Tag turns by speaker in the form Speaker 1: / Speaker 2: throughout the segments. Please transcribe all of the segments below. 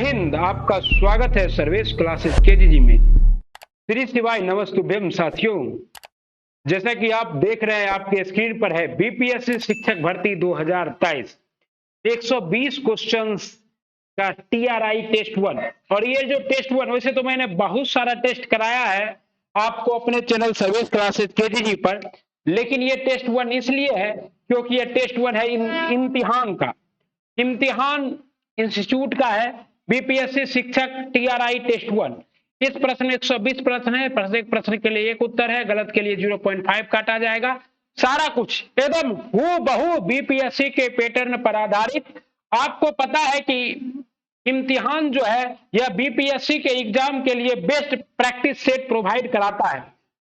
Speaker 1: हिंद, आपका स्वागत है सर्वेश क्लासेस केजीजी में। श्री शिवाय नमस्तुभ्यम साथियों। जैसा कि आप देख रहे हैं आपके स्क्रीन पर है बीपीएससी शिक्षक भर्ती 2023 120 क्वेश्चंस का टीआरआई टेस्ट 1। और ये जो टेस्ट 1, वैसे तो मैंने बहुत सारा टेस्ट कराया है आपको अपने चैनल सर्वेश क्लासेस केजीजी पर, लेकिन ये टेस्ट 1 इसलिए है क्योंकि ये टेस्ट 1 है इम्तिहान का। इम्तिहान इंस्टीट्यूट का है बीपीएससी शिक्षक टीआरआई टेस्ट 1। इस प्रश्न में 120 प्रश्न है, प्रत्येक प्रश्न के लिए एक उत्तर है, गलत के लिए 0.5 काटा जाएगा। सारा कुछ एकदम हूबहू बीपीएससी के पैटर्न पर आधारित। आपको पता है कि इम्तिहान जो है यह बीपीएससी के एग्जाम के लिए बेस्ट प्रैक्टिस सेट प्रोवाइड कराता है।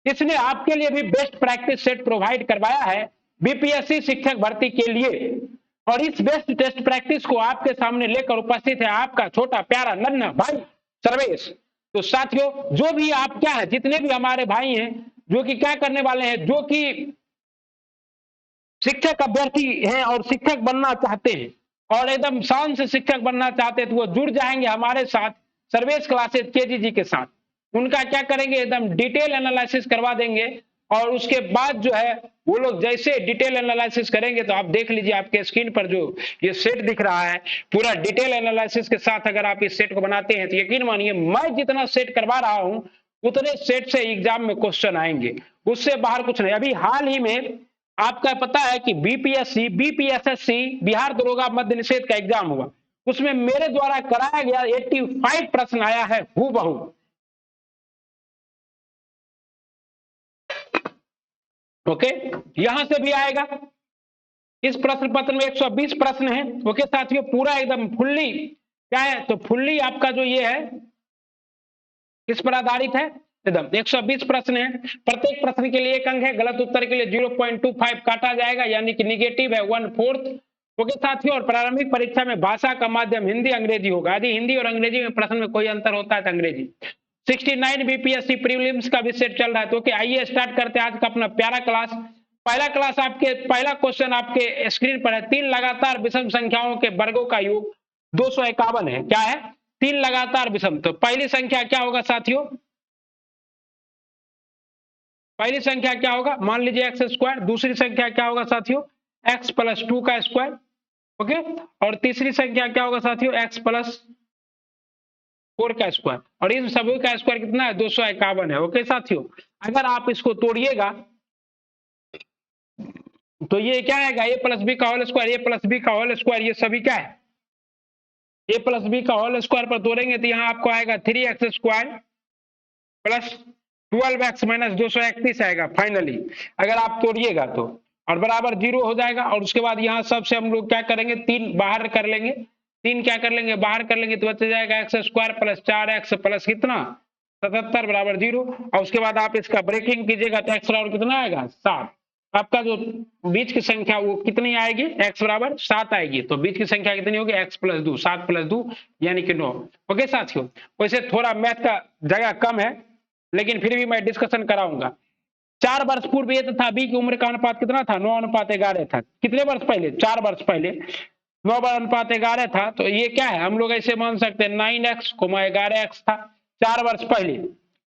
Speaker 1: इसने आपके लिए भी बेस्ट प्रैक्टिस सेट प्रोवाइड करवाया है बीपीएससी शिक्षक भर्ती के लिए। और इस बेस्ट टेस्ट प्रैक्टिस को आपके सामने लेकर उपस्थित है आपका छोटा प्यारा नन्हा भाई सर्वेश। तो साथियों, जो भी आप क्या है, जितने भी हमारे भाई हैं जो कि क्या करने वाले हैं, जो कि शिक्षक अभ्यर्थी हैं और शिक्षक बनना चाहते हैं और एकदम शान से शिक्षक बनना चाहते हैं, तो वो जुड़ जाएंगे हमारे साथ सर्वेश क्लासेस केजीजी के साथ। उनका क्या करेंगे, एकदम डिटेल एनालिसिस करवा देंगे। और उसके बाद जो है वो लोग जैसे डिटेल एनालिसिस करेंगे, तो आप देख लीजिए आपके स्क्रीन पर जो ये सेट दिख रहा है, पूरा डिटेल एनालिसिस के साथ अगर आप इस सेट को बनाते हैं तो यकीन मानिए मैं जितना सेट करवा रहा हूं उतने सेट से एग्जाम में क्वेश्चन आएंगे, उससे बाहर कुछ नहीं। अभी हाल ही में आपका पता है कि बीपीएससी बीपीएसएससी बिहार दरोगा मद्य निषेध का एग्जाम हुआ, उसमें मेरे द्वारा कराया गया 85 प्रश्न आया है हूबहू। ओके, यहां से भी आएगा। इस प्रश्न पत्र में 120 प्रश्न है। ओके साथियों, पूरा एकदम फुल्ली क्या है, तो फुल्ली आपका जो ये है किस पर आधारित है, एकदम 120 प्रश्न है। प्रत्येक प्रश्न के लिए एक अंक है, गलत उत्तर के लिए 0.25 काटा जाएगा, यानी कि निगेटिव है 1/4। ओके साथियों, और प्रारंभिक परीक्षा में भाषा का माध्यम हिंदी अंग्रेजी होगा। यदि हिंदी और अंग्रेजी में प्रश्न में कोई अंतर होता है तो अंग्रेजी। 69 बीपीएससी प्रीलिम्स का भी सेट चल रहा है। तो आइए स्टार्ट करते हैं आज का अपना प्यारा क्लास। पहला क्लास आपके पहला क्वेश्चन आपके स्क्रीन पर है, 3 लगातार विषम संख्याओं के वर्गों का योग 251 है। क्या है, 3 लगातार विषम। तो पहली संख्या क्या होगा साथियों, पहली संख्या क्या होगा, मान लीजिए एक्स स्क्वायर। दूसरी संख्या क्या होगा साथियों, एक्स प्लस 2 का स्क्वायर। ओके, और तीसरी संख्या क्या होगा साथियों, एक्स प्लस 4 का स्क्वायर। और इन सभी का स्क्वायर कितना है, 251 है। ओके साथियों, अगर आप इसको तोड़िएगा तो ये क्या आएगा, ए प्लस बी का होल स्क्वायर, ए प्लस बी का होल स्क्वायर, ये सभी क्या है, ए प्लस बी का होल स्क्वायर पर तोड़ेंगे तो यहाँ आपको आएगा 3x square plus 12x minus 231 आएगा फाइनली, अगर आप तोड़िएगा तो, और बराबर 0 हो जाएगा। और उसके बाद यहाँ सबसे हम लोग क्या करेंगे, 3 बाहर कर लेंगे, 3 क्या कर लेंगे, बाहर कर लेंगे, तो बच जाएगा x square plus 4x plus कितना 77 बराबर 0। और उसके बाद आप इसका ब्रेकिंग कीजिएगा तो एक्स बराबर कितना आएगा 7। आपका जो बीच की संख्या वो कितनी आएगी, x बराबर 7 आएगी। तो बीच की संख्या कितनी होगी, x प्लस 2, 7 प्लस 2 यानी कि 9। ओके साथियों, वैसे थोड़ा मैथ का जगह कम है लेकिन फिर भी मैं डिस्कशन कराऊंगा। 4 वर्ष पूर्व ये तथा बी की उम्र का अनुपात कितना था, 9:11 था। कितने वर्ष पहले, 4 वर्ष पहले 9:11 था। तो ये क्या है, हम लोग ऐसे मान सकते हैं 9x, 11x था 4 वर्ष पहले,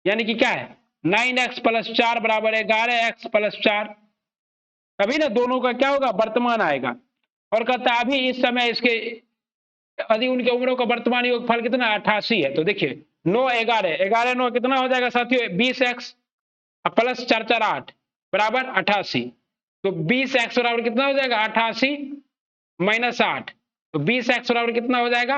Speaker 1: यानी कि क्या है 9x प्लस 4 बराबर 11x प्लस 4। अभी ना दोनों का क्या होगा, वर्तमान आएगा। और कहता है अभी इस समय इसके यदि उनके उम्रों का वर्तमान योगफल कितना 88 है। तो देखिए 9 11 11 9 कितना हो जाएगा साथियों, 20x प्लस 4 4 8 बराबर 88। तो 20x बराबर कितना हो जाएगा 88 माइनस 8, तो 20x बराबर कितना हो जाएगा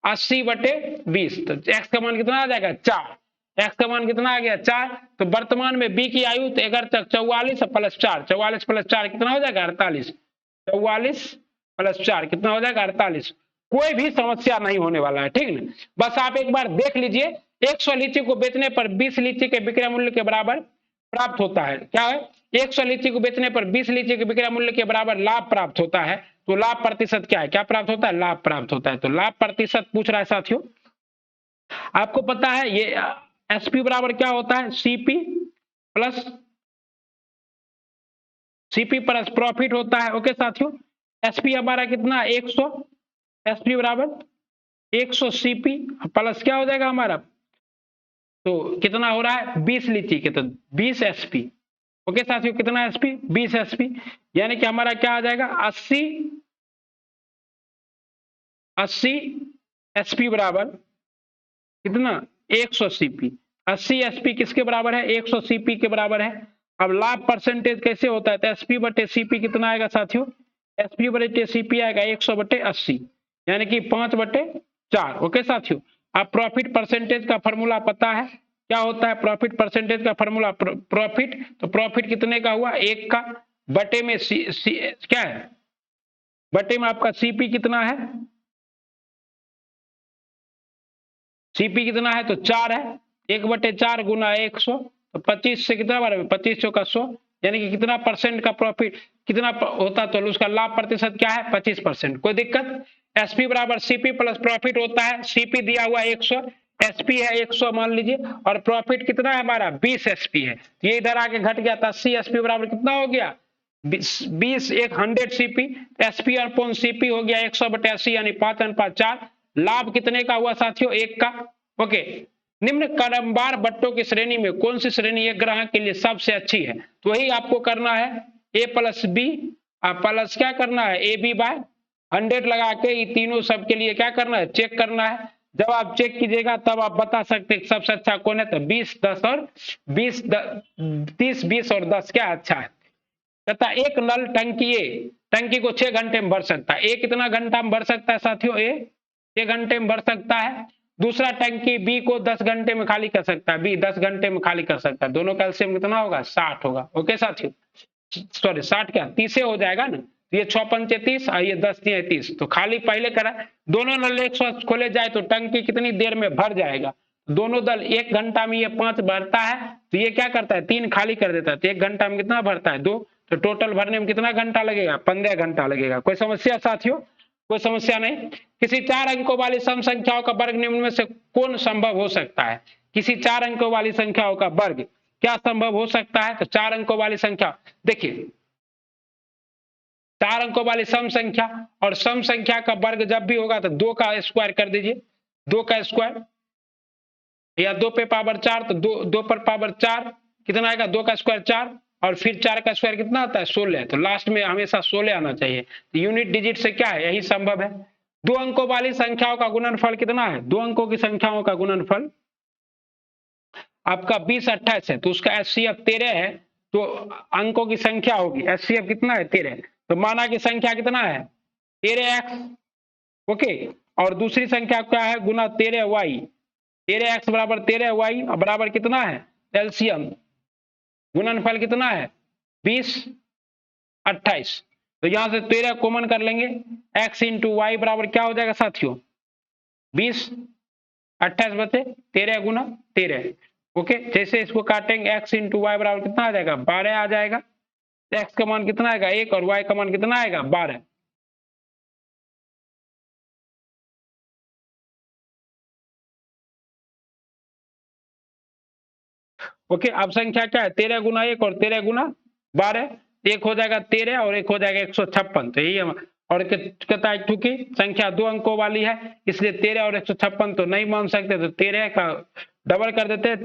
Speaker 1: 80/20। तो x का मान कितना आ जाएगा 4, x का मान कितना आ गया 4। तो वर्तमान में b की आयु तो 44 प्लस 4, 44 प्लस 4 कितना हो जाएगा 48, 44 प्लस 4 कितना हो जाएगा 48। कोई भी समस्या नहीं होने वाला है, ठीक ना। बस आप एक बार देख लीजिए, 100 लीची को बेचने पर 20 लीची के विक्रय मूल्य के बराबर प्राप्त होता है। क्या है, 100 लीची को बेचने पर 20 लीची के विक्रय मूल्य के बराबर लाभ प्राप्त होता है। तो लाभ प्रतिशत क्या है, क्या प्राप्त होता है, लाभ प्राप्त होता है। तो लाभ प्रतिशत पूछ रहा है साथियों। आपको पता है ये एसपी बराबर क्या होता है, सीपी प्लस प्रॉफिट होता है। ओके साथियों, एसपी हमारा कितना 100, एसपी बराबर 100 सीपी प्लस क्या हो जाएगा हमारा, तो कितना हो रहा है 20 लीची के, तो 20 एसपी। ओके साथियों, कितना एसपी, 20 एसपी, यानी कि हमारा क्या आ जाएगा 80 एसपी बराबर कितना 100 सीपी। 80 एसपी किसके बराबर है, 100 सीपी के बराबर है। अब लाभ परसेंटेज कैसे होता है, तो एसपी बटे सीपी कितना आएगा साथियों, एसपी बटे सीपी आएगा 100 बटे 80, यानी कि 5 बटे 4। ओके साथियों, अब प्रॉफिट परसेंटेज का फॉर्मूला पता है, क्या होता है प्रॉफिट परसेंटेज का फॉर्मूला, प्रॉफिट, तो प्रॉफिट कितने का हुआ, 1 का, बटे में क्या है, बटे में आपका सीपी कितना है, सीपी कितना है, तो 4 है, 1/4 गुना 100, तो 25 से कितना बार 25 का 100, यानी कि कितना परसेंट का प्रॉफिट कितना होता, तो उसका लाभ प्रतिशत क्या है 25%। कोई दिक्कत, एसपी बराबर सीपी प्लस प्रॉफिट होता है, सीपी दिया हुआ 100, एसपी है 100 मान लीजिए, और प्रॉफिट कितना है हमारा 20 एसपी है, ये इधर आके घट गया था, 80 एसपी बराबर कितना हो गया 20, 100 सीपी, एसपी अपॉन सीपी हो गया 100 बटे 80, यानी 5/4। लाभ कितने का हुआ साथियों, 1 का। ओके, निम्न क्रमवार बट्टों की श्रेणी में कौन सी श्रेणी एक ग्राहक के लिए सबसे अच्छी है, तो वही आपको करना है ए प्लस बी प्लस क्या करना है ए बी बाय 100 लगा के ये तीनों सबके लिए क्या करना है, चेक करना है। जब आप चेक कीजिएगा तब आप बता सकते हैं सबसे अच्छा कौन है, तो 20 10 और 20 30 20 और 10 क्या अच्छा है। तथा एक नल टंकी ए टंकी को 6 घंटे में भर सकता है, ए कितना घंटा में भर सकता है साथियों, ए 6 घंटे में भर सकता है। दूसरा टंकी बी को 10 घंटे में खाली कर सकता है, बी 10 घंटे में खाली कर सकता है, दोनों का एलसीएम कितना होगा 60 होगा। ओके साथियों, सॉरी 60 क्या 30 हो जाएगा ना, ये 6 पंचे 30 और ये 10 दिए 30, तो खाली पहले करा, दोनों नल एक साथ खोले जाए तो टंकी कितनी देर में भर जाएगा, दोनों दल 1 घंटा में ये 5 भरता है, तो ये क्या करता है 3 खाली कर देता है, तो 1 घंटा में कितना भरता है 2, तो टोटल भरने में कितना घंटा लगेगा 15 घंटा लगेगा। कोई समस्या साथियों, कोई समस्या नहीं। किसी 4 अंकों वाली सम संख्याओं का वर्ग निम्न में से कौन संभव हो सकता है, किसी 4 अंकों वाली संख्याओं का वर्ग क्या संभव हो सकता है, तो 4 अंकों वाली संख्या, देखिए 4 अंकों वाली सम संख्या, और सम संख्या का वर्ग जब भी होगा तो 2 का स्क्वायर कर दीजिए, 2 का स्क्वायर, या 2 पे पावर 4, तो 2 पर पावर 4 कितना आएगा 2 का स्क्वायर 4, और फिर 4 का स्क्वायर कितना आता है 16, तो लास्ट में हमेशा 16 आना चाहिए, तो यूनिट डिजिट से क्या है यही संभव है। 2 अंकों वाली संख्याओं का गुणनफल कितना है, 2 अंकों की संख्याओं का गुणनफल आपका 20 28 है, तो उसका एचसीएफ 13 है, तो अंकों की संख्या होगी, एचसीएफ कितना है 13, तो माना की संख्या कितना है 13x। ओके, और दूसरी संख्या क्या है गुना 13y, 13x बराबर 13y बराबर कितना है एलसीएम, गुणनफल कितना है 20 28, तो यहां से 13 कॉमन कर लेंगे, x इंटू वाई बराबर क्या हो जाएगा साथियों 20 28 बचे 13 गुना 13। ओके, जैसे इसको काटेंगे x इंटू वाई बराबर कितना आ जाएगा 12 आ जाएगा, x का मान कितना आएगा 1 और y का मान कितना आएगा 12। ओके, अब संख्या क्या है 13 गुना 1 और 13 गुना 12, एक हो जाएगा 13 और एक हो जाएगा 156, तो यही है। और कहता है क्योंकि संख्या 2 अंकों वाली है इसलिए 13 और 156 तो नहीं मान सकते, तो 13 का डबल कर देते हैं,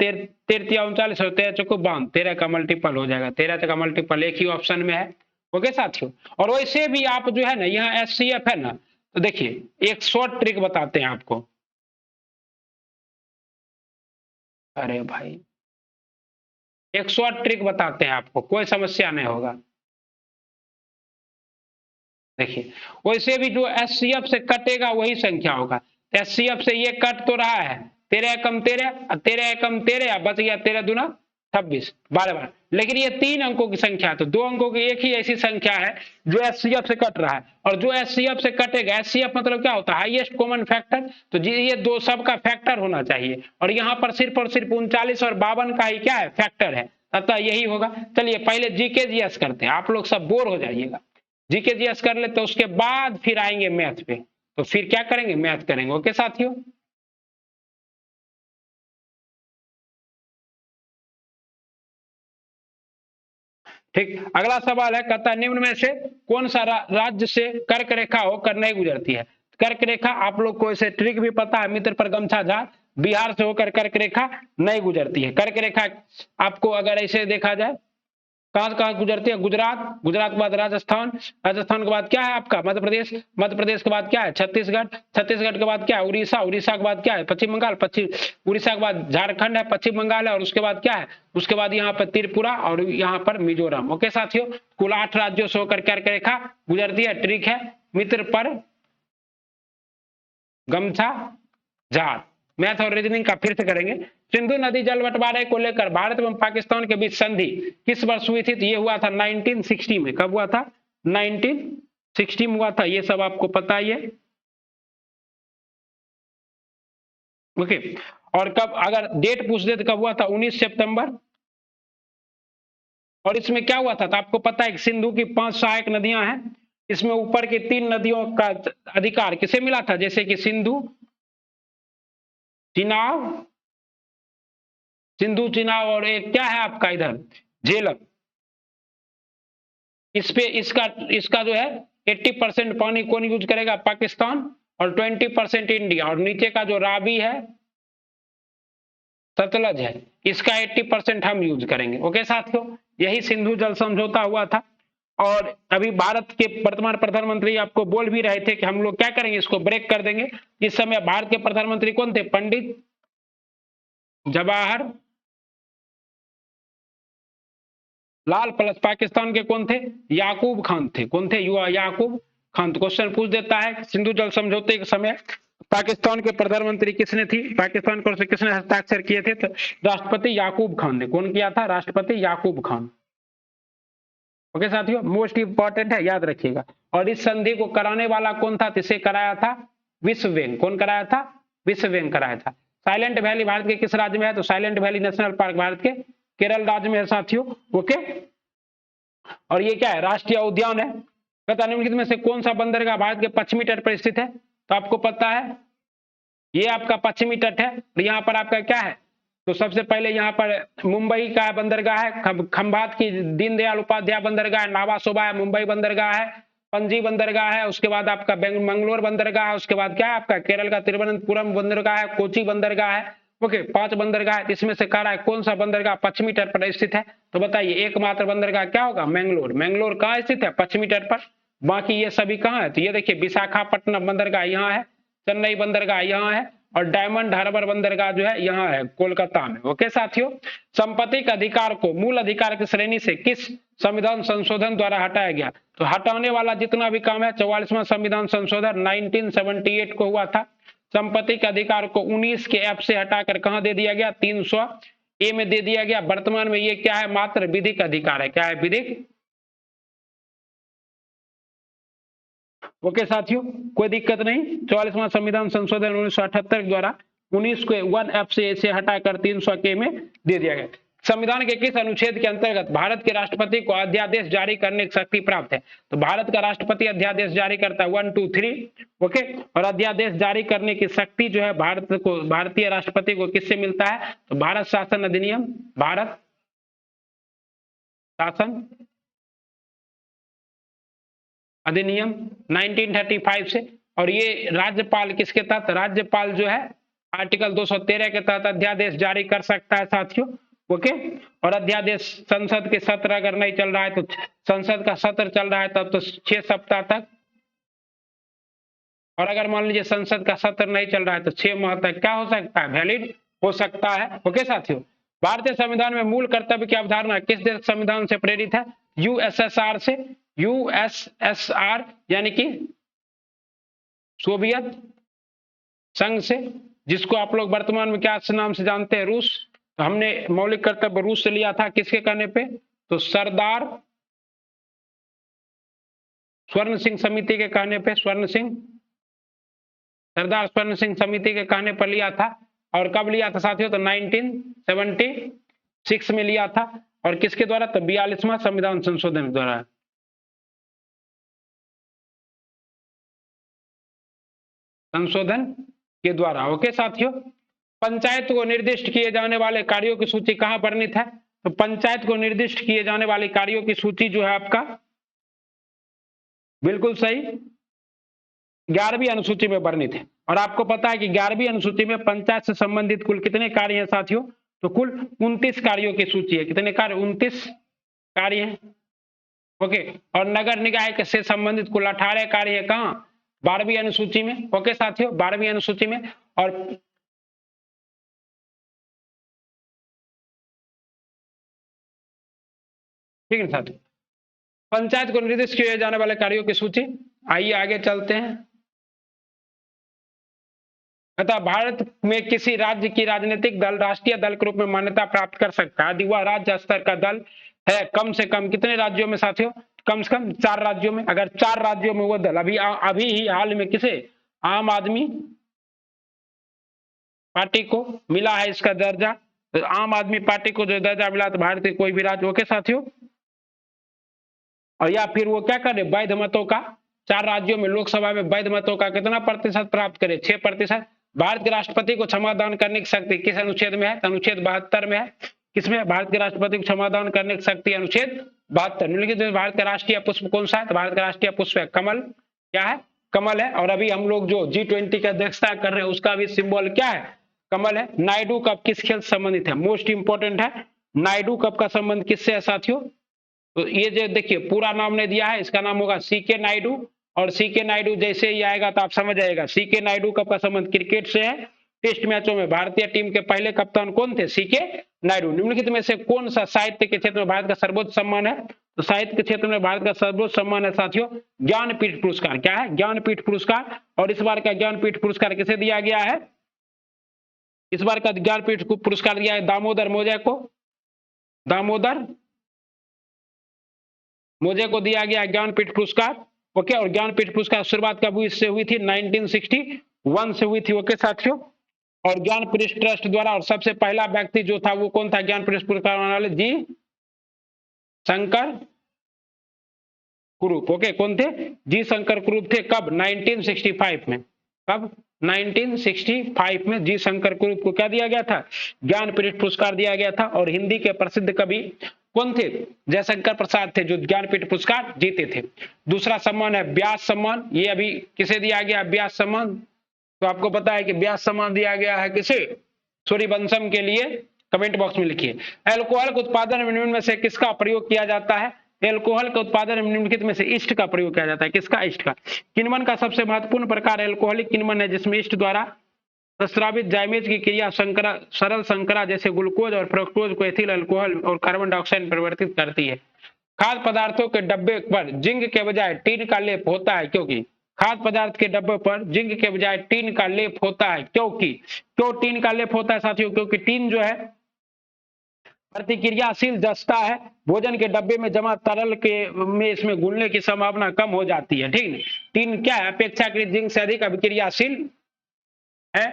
Speaker 1: 13 39 और 13 चौको 52, 13 का मल्टीपल हो जाएगा, 13 का मल्टीपल एक ही ऑप्शन में है। ओके साथियों, और वैसे भी आप जो है ना यहाँ एचसीएफ है ना, तो देखिए एक शॉर्ट ट्रिक बताते हैं आपको। अरे भाई एक शॉर्ट ट्रिक बताते हैं आपको, कोई समस्या नहीं होगा। देखिए वैसे भी जो एचसीएफ से कटेगा वही संख्या होगा, एचसीएफ से ये कट तो रहा है 13 एकम 13 13 एकम 13 बच गया 13 दूना 26 12, लेकिन ये 3 अंकों की संख्या है, तो 2 अंकों की एक ही ऐसी संख्या है जो एचसीएफ से कट रहा है, और जो एचसीएफ से कटेगा, एचसीएफ मतलब क्या होता है हाईएस्ट कॉमन फैक्टर, तो ये दो सबका फैक्टर होना चाहिए, और यहाँ पर सिर्फ और सिर्फ 39 और 52 का ही क्या है फैक्टर है, अतः यही होगा। चलिए पहले जीके जीएस करते हैं, आप लोग सब बोर हो जाइएगा, जीके जीएस कर लेते उसके बाद फिर आएंगे मैथ पे, तो फिर क्या करेंगे मैथ करेंगे। ओके साथियों, ठीक, अगला सवाल है कहता है निम्न में से कौन सा राज्य से कर्क रेखा होकर नहीं गुजरती है, कर्क रेखा, आप लोग को ऐसे ट्रिक भी पता है मित्र पर गमछा झाड़, बिहार से होकर कर्क रेखा नहीं गुजरती है। कर्क रेखा आपको अगर ऐसे देखा जाए कहां कहां गुजरती है, गुजरात, गुजरात के बाद राजस्थान, राजस्थान के बाद क्या है आपका मध्य प्रदेश, मध्य प्रदेश के बाद क्या है छत्तीसगढ़, छत्तीसगढ़ के बाद क्या है उड़ीसा, उड़ीसा के बाद क्या है पश्चिम बंगाल, पश्चिम उड़ीसा के बाद झारखंड है, पश्चिम बंगाल है, और उसके बाद क्या है, उसके बाद यहाँ पर त्रिपुरा और यहाँ पर मिजोरम। ओके साथियों, कुल 8 राज्यों से होकर कर्क रेखा गुजरती है। ट्रिक है मित्र पर गमछा झाड़। मैथ और रीजनिंग का फिर से करेंगे। सिंधु नदी जल बंटवारे को लेकर भारत एवं पाकिस्तान के बीच संधि किस वर्ष हुई थी? तो ये हुआ था 1960 में। कब हुआ था? 1960 में हुआ था। ये सब आपको पता ही है। ओके, और कब, अगर डेट पूछ दे तो कब हुआ था? 19 सितंबर। और इसमें क्या हुआ था? तो आपको पता है कि सिंधु की 5 सहायक नदियां हैं, इसमें ऊपर की 3 नदियों का अधिकार किसे मिला था? जैसे कि सिंधु, चिनाब, सिंधु चिनाब, और एक क्या है आपका इधर झेलम। इस पे इसका जो है 80% पानी कौन यूज करेगा? पाकिस्तान, और 20% इंडिया। और नीचे का जो रावी है, सतलज है, इसका 80% हम यूज करेंगे। ओके साथियों, यही सिंधु जल समझौता हुआ था। और अभी भारत के वर्तमान प्रधानमंत्री आपको बोल भी रहे थे कि हम लोग क्या करेंगे, इसको ब्रेक कर देंगे। इस समय भारत के प्रधानमंत्री कौन थे? पंडित जवाहर लाल। प्लस पाकिस्तान के कौन थे? याकूब खान थे। कौन थे? याकूब खान। तो क्वेश्चन पूछ देता है सिंधु जल समझौते के समय पाकिस्तान के प्रधानमंत्री किसने थी, पाकिस्तान को किसने हस्ताक्षर किए थे? तो राष्ट्रपति याकूब खान ने। कौन किया था? राष्ट्रपति याकूब खान। ओके साथियों, मोस्ट इंपॉर्टेंट है, याद रखिएगा। और इस संधि को कराने वाला कौन था? इसे कराया था विश्व बैंक। कौन कराया था? विश्व बैंक कराया था। साइलेंट वैली भारत के किस राज्य में है? तो silent valley national park Bharat के केरल राज्य में है साथियों। ओके, और ये क्या है? राष्ट्रीय उद्यान है। कहता निम्नलिखित में से कौन सा बंदरगाह भारत के पश्चिमी तट पर स्थित है? तो आपको पता है ये आपका पश्चिमी तट है। यहाँ पर आपका क्या है? तो सबसे पहले यहाँ पर मुंबई का बंदरगाह है, खंभात की दीनदयाल उपाध्याय बंदरगाह है, नावासोबा है, मुंबई बंदरगाह है, पणजी बंदरगाह है, उसके बाद आपका मंगलोर बंदरगाह है, उसके बाद क्या है आपका केरल का तिरुवनंतपुरम बंदरगाह है, कोची बंदरगाह है। ओके, 5 बंदरगाह है। इसमें से कह कौन सा बंदरगाह पश्चिमी तट पर स्थित है? तो बताइए, एकमात्र बंदरगाह क्या होगा? मैंगलोर। मैंगलोर कहाँ स्थित है? पश्चिमी तट पर। बाकी ये सभी कहाँ है? तो ये देखिए, विशाखापट्टनम बंदरगाह यहाँ है, चेन्नई बंदरगाह यहाँ है, और डायमंड हार्बर बंदरगाह जो है यहाँ है कोलकाता में। ओके साथियों, संपत्ति के अधिकार को मूल अधिकार की श्रेणी से किस संविधान संशोधन द्वारा हटाया गया? तो हटाने वाला जितना भी काम है, 44वां संविधान संशोधन 1978 को हुआ था। संपत्ति के अधिकार को 19 के एफ से हटाकर कहां दे दिया गया? 300 ए में दे दिया गया। वर्तमान में ये क्या है? मात्र विधिक अधिकार है। क्या है? विधिक। ओके साथियों, कोई दिक्कत नहीं। 44वां संविधान संशोधन 1978 द्वारा 19 को 1F से हटाकर 300 के में दे दिया गया। संविधान के किस अनुच्छेद के अंतर्गत भारत के राष्ट्रपति को अध्यादेश जारी करने की शक्ति प्राप्त है? तो भारत का राष्ट्रपति अध्यादेश जारी करता है 1, 2, 3। ओके, और अध्यादेश जारी करने की शक्ति जो है भारत को, भारतीय राष्ट्रपति को किससे मिलता है? तो भारत शासन अधिनियम, भारत शासन अधिनियम 1935 से। और ये राज्यपाल किसके तहत? राज्यपाल जो है आर्टिकल 213 के तहत अध्यादेश जारी कर सकता है साथियों। ओके, और अध्यादेश संसद के सत्र अगर नहीं चल रहा है, तो संसद का सत्र चल रहा है तब तो 6 सप्ताह तक, और अगर मान लीजिए संसद का सत्र नहीं चल रहा है तो 6 माह तक क्या हो सकता है? वैलिड हो सकता है। ओके साथियों, भारतीय संविधान में मूल कर्तव्य की अवधारणा किस देश संविधान से प्रेरित है? यूएसएसआर से। यूएसएसआर यानी कि सोवियत संघ से, जिसको आप लोग वर्तमान में क्या नाम से जानते हैं? रूस। तो हमने मौलिक कर्तव्य रूस से लिया था, किसके कहने पे? तो सरदार स्वर्ण सिंह समिति के कहने पे, सरदार स्वर्ण सिंह समिति के कहने पर लिया था। और कब लिया था साथियों? तो 1976 में लिया था। और किसके द्वारा? तो 42वां संविधान संशोधन द्वारा। संशोधन के द्वारा। ओके साथियों, पंचायत को निर्दिष्ट किए जाने वाले कार्यों की सूची कहां वर्णित है? तो पंचायत को निर्दिष्ट किए जाने वाले कार्यों की सूची जो है आपका, बिल्कुल सही, 11वीं अनुसूची में वर्णित है। और आपको पता है कि 11वीं अनुसूची में पंचायत से संबंधित कुल कितने कार्य हैं साथियों? तो कुल 29 कार्यों की सूची है। कितने कार्य? 29 कार्य हैं। ओके। और नगर निकाय से संबंधित कुल 18 कार्य है। कहां? 12वीं अनुसूची में। ओके साथियों, 12वीं अनुसूची में। और ठीक है साथियों, पंचायत को निर्दिष्ट किए जाने वाले कार्यों की सूची। आइए आगे चलते हैं। अतः भारत में किसी राज्य की राजनीतिक दल राष्ट्रीय दल के रूप में मान्यता प्राप्त कर सकता है यदि वह राज्य स्तर का दल है कम से कम कितने राज्यों में साथियों? कम से कम 4 राज्यों में। अगर 4 राज्यों में वो दल अभी ही हाल में किसे? आम आदमी पार्टी को मिला है इसका दर्जा, तो आम आदमी पार्टी को जो दर्जा मिला तो भारत के कोई भी राज्य। ओके साथियों। और या फिर वो क्या करे? वैध मतों का 4 राज्यों में लोकसभा में वैध मतों का कितना प्रतिशत प्राप्त करे? 6%। भारत के राष्ट्रपति को क्षमादान करने की शक्ति किस अनुच्छेद में है? अनुच्छेद 72 में है। किसमें? भारत के राष्ट्रपति को क्षमादान करने की शक्ति अनुच्छेद 72। निम्नलिखित में भारत का राष्ट्रीय पुष्प कौन सा है? तो भारत का राष्ट्रीय पुष्प है कमल। क्या है? कमल है। और अभी हम लोग जो G20 की अध्यक्षता कर रहे हैं उसका भी सिंबल क्या है? कमल है। नायडू कप किस खेल से संबंधित है? मोस्ट इंपोर्टेंट है। नायडू कप का संबंध किससे है साथियों? तो ये जो देखिए पूरा नाम ने दिया है, इसका नाम होगा सीके नायडू। और सीके नायडू जैसे ही आएगा तो आप समझ जाएगा सीके नायडू का संबंध क्रिकेट से है। टेस्ट मैचों में भारतीय टीम के पहले कप्तान कौन थे? सीके नायडू। निम्नलिखित में से कौन सा साहित्य के क्षेत्र में भारत का सर्वोच्च सम्मान है? तो साहित्य के क्षेत्र में भारत का सर्वोच्च सम्मान है साथियों ज्ञानपीठ पुरस्कार। क्या है? ज्ञानपीठ पुरस्कार। और इस बार का ज्ञानपीठ पुरस्कार किसे दिया गया है? इस बार का ज्ञानपीठ पुरस्कार दिया है दामोदर मोजे को। दामोदर मोजे को दिया गया ज्ञानपीठ पुरस्कार। ओके। और ज्ञानपीठ पुरस्कार शुरुआत कब से हुई थी? 1961 से हुई थी। ओके साथियों। और ज्ञानपीठ ट्रस्ट द्वारा और सबसे पहला व्यक्ति जो था वो कौन था ज्ञानपीठ पुरस्कार वाले? जी शंकर कुरूप। ओके। कौन थे? जी शंकर कुरूप थे। कब? 1965 में। कब? 1965 में जी शंकर कुरूप को क्या दिया गया था? ज्ञानपीठ पुरस्कार दिया गया था। और हिंदी के प्रसिद्ध कवि कौन थे? जयशंकर प्रसाद थे जो ज्ञानपीठ पुरस्कार जीते थे। दूसरा सम्मान है व्यास सम्मान। ये अभी किसे दिया गया? व्यास सम्मान। तो आपको पता है कि व्यास सम्मान दिया गया है किसे? सूर्यवंशम के लिए। कमेंट बॉक्स में लिखिए। अल्कोहल के उत्पादन में निम्न में से किसका प्रयोग किया जाता है? एल्कोहल के उत्पादन में निम्नलिखित में से ईस्ट का प्रयोग किया जाता है। किसका? ईस्ट का। किण्वन का सबसे महत्वपूर्ण प्रकार एल्कोहलिक किण्वन है जिसमें ईस्ट द्वारा प्रस्रावित जाइमेज की क्रिया सरल संकरा जैसे ग्लूकोज और फ्रक्टोज को एथिल अल्कोहल और कार्बन डाइऑक्साइड में परिवर्तित करती है। खाद्य पदार्थों के डब्बे पर जिंक के बजाय टीन का लेप होता है क्योंकि खाद्य पदार्थ के डब्बे पर जिंक के बजाय टीन का लेप होता है क्योंकि क्यों टीन का लेप होता है साथियों? क्योंकि टीन जो है प्रतिक्रियाशील जस्ता है। भोजन के डब्बे में जमा तरल के में इसमें घुलने की संभावना कम हो जाती है। ठीक है। टीन क्या है? अपेक्षाकृत जिंक से अधिक अभिक्रियाशील है।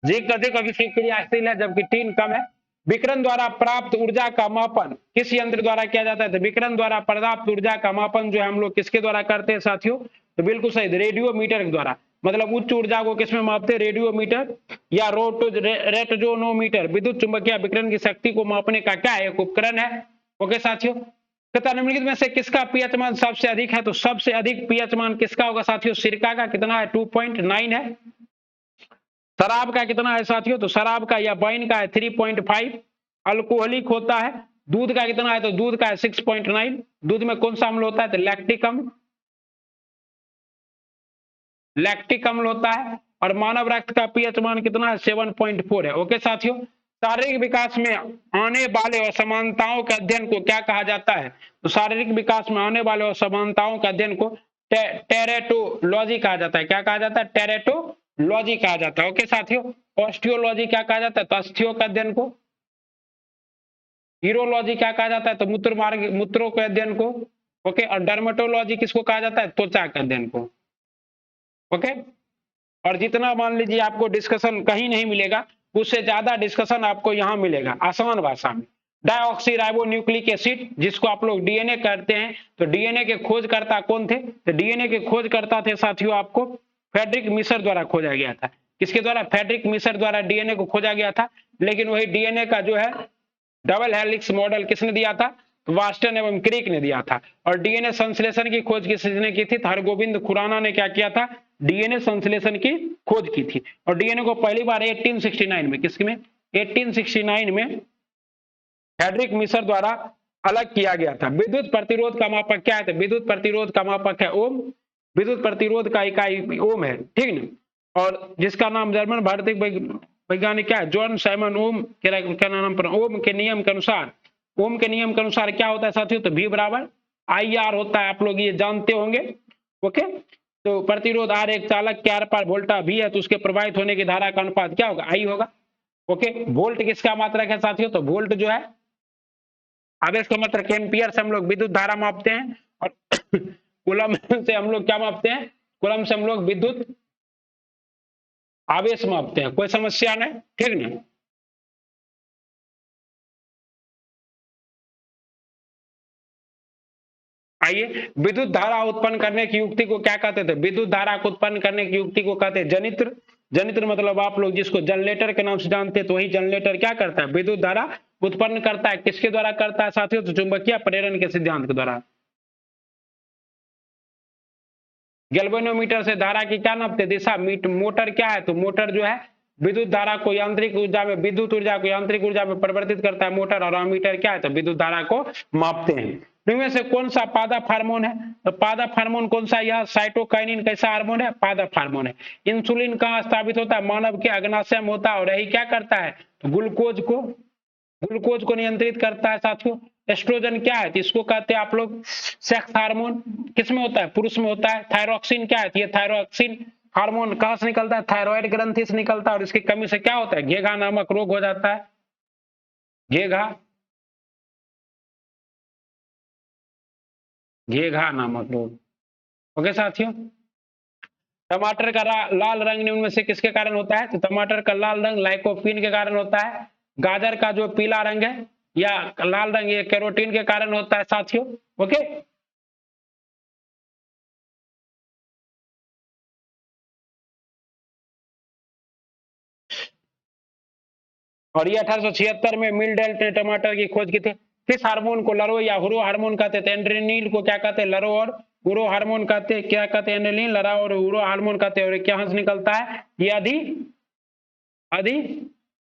Speaker 1: जिंक अधिक अभिक्रियाशील है जबकि टीन कम है। विकिरण द्वारा प्राप्त ऊर्जा का मापन किस यंत्र द्वारा किया जाता है? तो विकिरण द्वारा प्राप्त ऊर्जा का मापन जो है हम लोग किसके द्वारा करते हैं साथियों? तो बिल्कुल सही, रेडियोमीटर के द्वारा। मतलब उच्च ऊर्जा को किसमें मापते हैं? रेडियोमीटर या रेटोजोनोमीटर। विद्युत चुंबकीय विकिरण की शक्ति को मापने का क्या है? एक उपकरण है। ओके साथियों। तथा निम्नलिखित में से किसका पीएच मान सबसे अधिक है? तो सबसे अधिक पीएच मान किसका होगा साथियों? सिरका का। कितना है? 2.9 है। शराब का कितना है साथियों? तो शराब का या वाइन का है 3.5। अल्कोहलिक होता है। दूध का कितना है? तो दूध का है 6.9। दूध में कौन सा अम्ल होता है? तो लैक्टिक अम्ल। लैक्टिक अम्ल होता है। और मानव रक्त का पीएच मान कितना है? 7.4 है। ओके साथियों। शारीरिक विकास में आने वाले असमानताओं के अध्ययन को क्या कहा जाता है? तो शारीरिक विकास में आने वाले असमानताओं के अध्ययन को टेरेटोलॉजी कहा जाता है। क्या कहा जाता है? टेरेटोलॉजी कहा जाता है। ओके साथियों। ऑस्टियोलॉजी क्या कहा जाता है? तो अस्थियों के अध्ययन को। यूरोलॉजी क्या कहा जाता है? तो मूत्र मार्ग मूत्रों के अध्ययन को। ओके। और डर्मेटोलॉजी किसको कहा जाता है? त्वचा के अध्ययन को। ओके। और जितना मान लीजिए आपको डिस्कशन कहीं नहीं मिलेगा उससे ज्यादा डिस्कशन आपको यहाँ मिलेगा आसान भाषा में। डाइऑक्सीराइबोन्यूक्लिक एसिड जिसको आप लोग डीएनए कहते हैं। तो डीएनए के खोजकर्ता कौन थे? तो डीएनए के खोजकर्ता थे साथियों आपको फ्रेडरिक मिशर द्वारा खोजा गया था। किसके द्वारा? फ्रेडरिक मिशर द्वारा डीएनए को खोजा गया था। लेकिन वही डीएनए का जो है डबल हेलिक्स मॉडल किसने दिया था? तो वास्टन एवं क्रिक ने दिया था। और डीएनए संश्लेषण की खोज किसने की थी? हरगोविंद खुराना ने क्या किया था? डीएनए संश्लेषण की खोज की थी। और डीएनए को पहली बार 1869 में, किसमें? 1869 में हेनरिक मिशर द्वारा अलग किया गया था। विद्युत प्रतिरोध का मापक क्या है? तो विद्युत प्रतिरोध का मापक है ओम। विद्युत प्रतिरोध का इकाई ओम है, ठीक है। और जिसका नाम जर्मन भारतीय वैज्ञानिक क्या है? जॉन साइमन ओम क्या नाम पर? ओम के नियम के अनुसार, ओम के नियम के अनुसार क्या होता है साथियों? तो V बराबर IR होता है, आप लोग ये जानते होंगे। ओके, तो प्रतिरोध R एक चालक के आर पार वोल्टा V है, तो उसके प्रवाहित होने की धारा का अनुपात क्या होगा? I होगा। ओके, वोल्ट किसका मात्रक है साथियों? तो वोल्ट जो है आवेश का मात्रक, एम्पियर से हम लोग विद्युत धारा मापते हैं, और कूलम से हम लोग क्या मापते हैं? कूलम से हम लोग विद्युत आवेश मापते हैं। कोई समस्या नहीं, ठीक ना? आइए, विद्युत धारा उत्पन्न करने की युक्ति को क्या कहते थे? विद्युत धारा को उत्पन्न करने की युक्ति को कहते हैं जनित्र। जनित्र मतलब आप लोग जिसको जनरेटर के नाम से जानते हैं, तो वही जनरेटर क्या करता है? विद्युत धारा उत्पन्न करता है। किसके द्वारा करता है साथियों? तो चुंबकीय प्रेरण के सिद्धांत के द्वारा। गैल्वेनोमीटर से धारा की क्या नापते? दिशा। मोटर क्या है? तो मोटर जो है विद्युत धारा को यांत्रिक ऊर्जा में, विद्युत ऊर्जा को यांत्रिक ऊर्जा में परिवर्तित करता है मोटर। और अमीटर क्या है? तो विद्युत धारा को मापते हैं। इनमें से कौन सा पादप हार्मोन है? तो पादप हार्मोन कौन सा? यह साइटोकाइनिन कैसा हार्मोन है? पादप हार्मोन है। इंसुलिन कहाँ स्थापित होता है? मानव के अग्नाशय में होता है। और यही क्या करता है? तो ग्लूकोज को नियंत्रित करता है साथियों। एस्ट्रोजन क्या है? तो इसको कहते हैं आप लोग सेक्स हार्मोन। किसमें होता है? पुरुष में होता है। थायरोक्सिन क्या है? तो ये थायरोक्सिन हार्मोन कहां से निकलता है? थायराइड ग्रंथि से निकलता है। और इसकी कमी से क्या होता है? घेघा नामक रोग हो जाता है। घेघा, घेघा नामक रोग। ओके साथियों, टमाटर का लाल रंग निम्न में से किसके कारण होता है? तो टमाटर का लाल रंग लाइकोपीन के कारण होता है। गाजर का जो पीला रंग है या लाल रंग, ये कैरोटीन के कारण होता है साथियों। ओके, और ये 1876 में मिलडेल्ट ने टमाटर की खोज की थी। किस हार्मोन को लरो या हुरो हार्मोन कहते थे? एंड्रेनिल को क्या कहते हैं? लरो और हुरो हार्मोन कहते हैं। क्या कहते हैं? एंड्रेनिल, लरा और हुरो हार्मोन कहते हैं। और क्या से निकलता है? ये अधि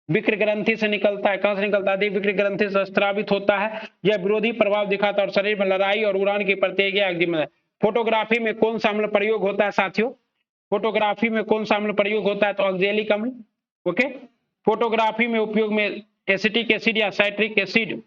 Speaker 1: विक्र ग्रंथि से निकलता है। कहां से निकलता है? अधि विक्र ग्रंथि से स्रावित होता है। यह विरोधी प्रभाव दिखाता है और शरीर में लड़ाई और उड़ान की प्रतिक्रिया। फोटोग्राफी में कौन सा अम्ल प्रयोग होता है साथियों? फोटोग्राफी में कौन सा अम्ल प्रयोग होता है? तो ऑक्जेलिक अम्ल। ओके, फोटोग्राफी में उपयोग में एसिटिक एसिड या साइट्रिक एसिड।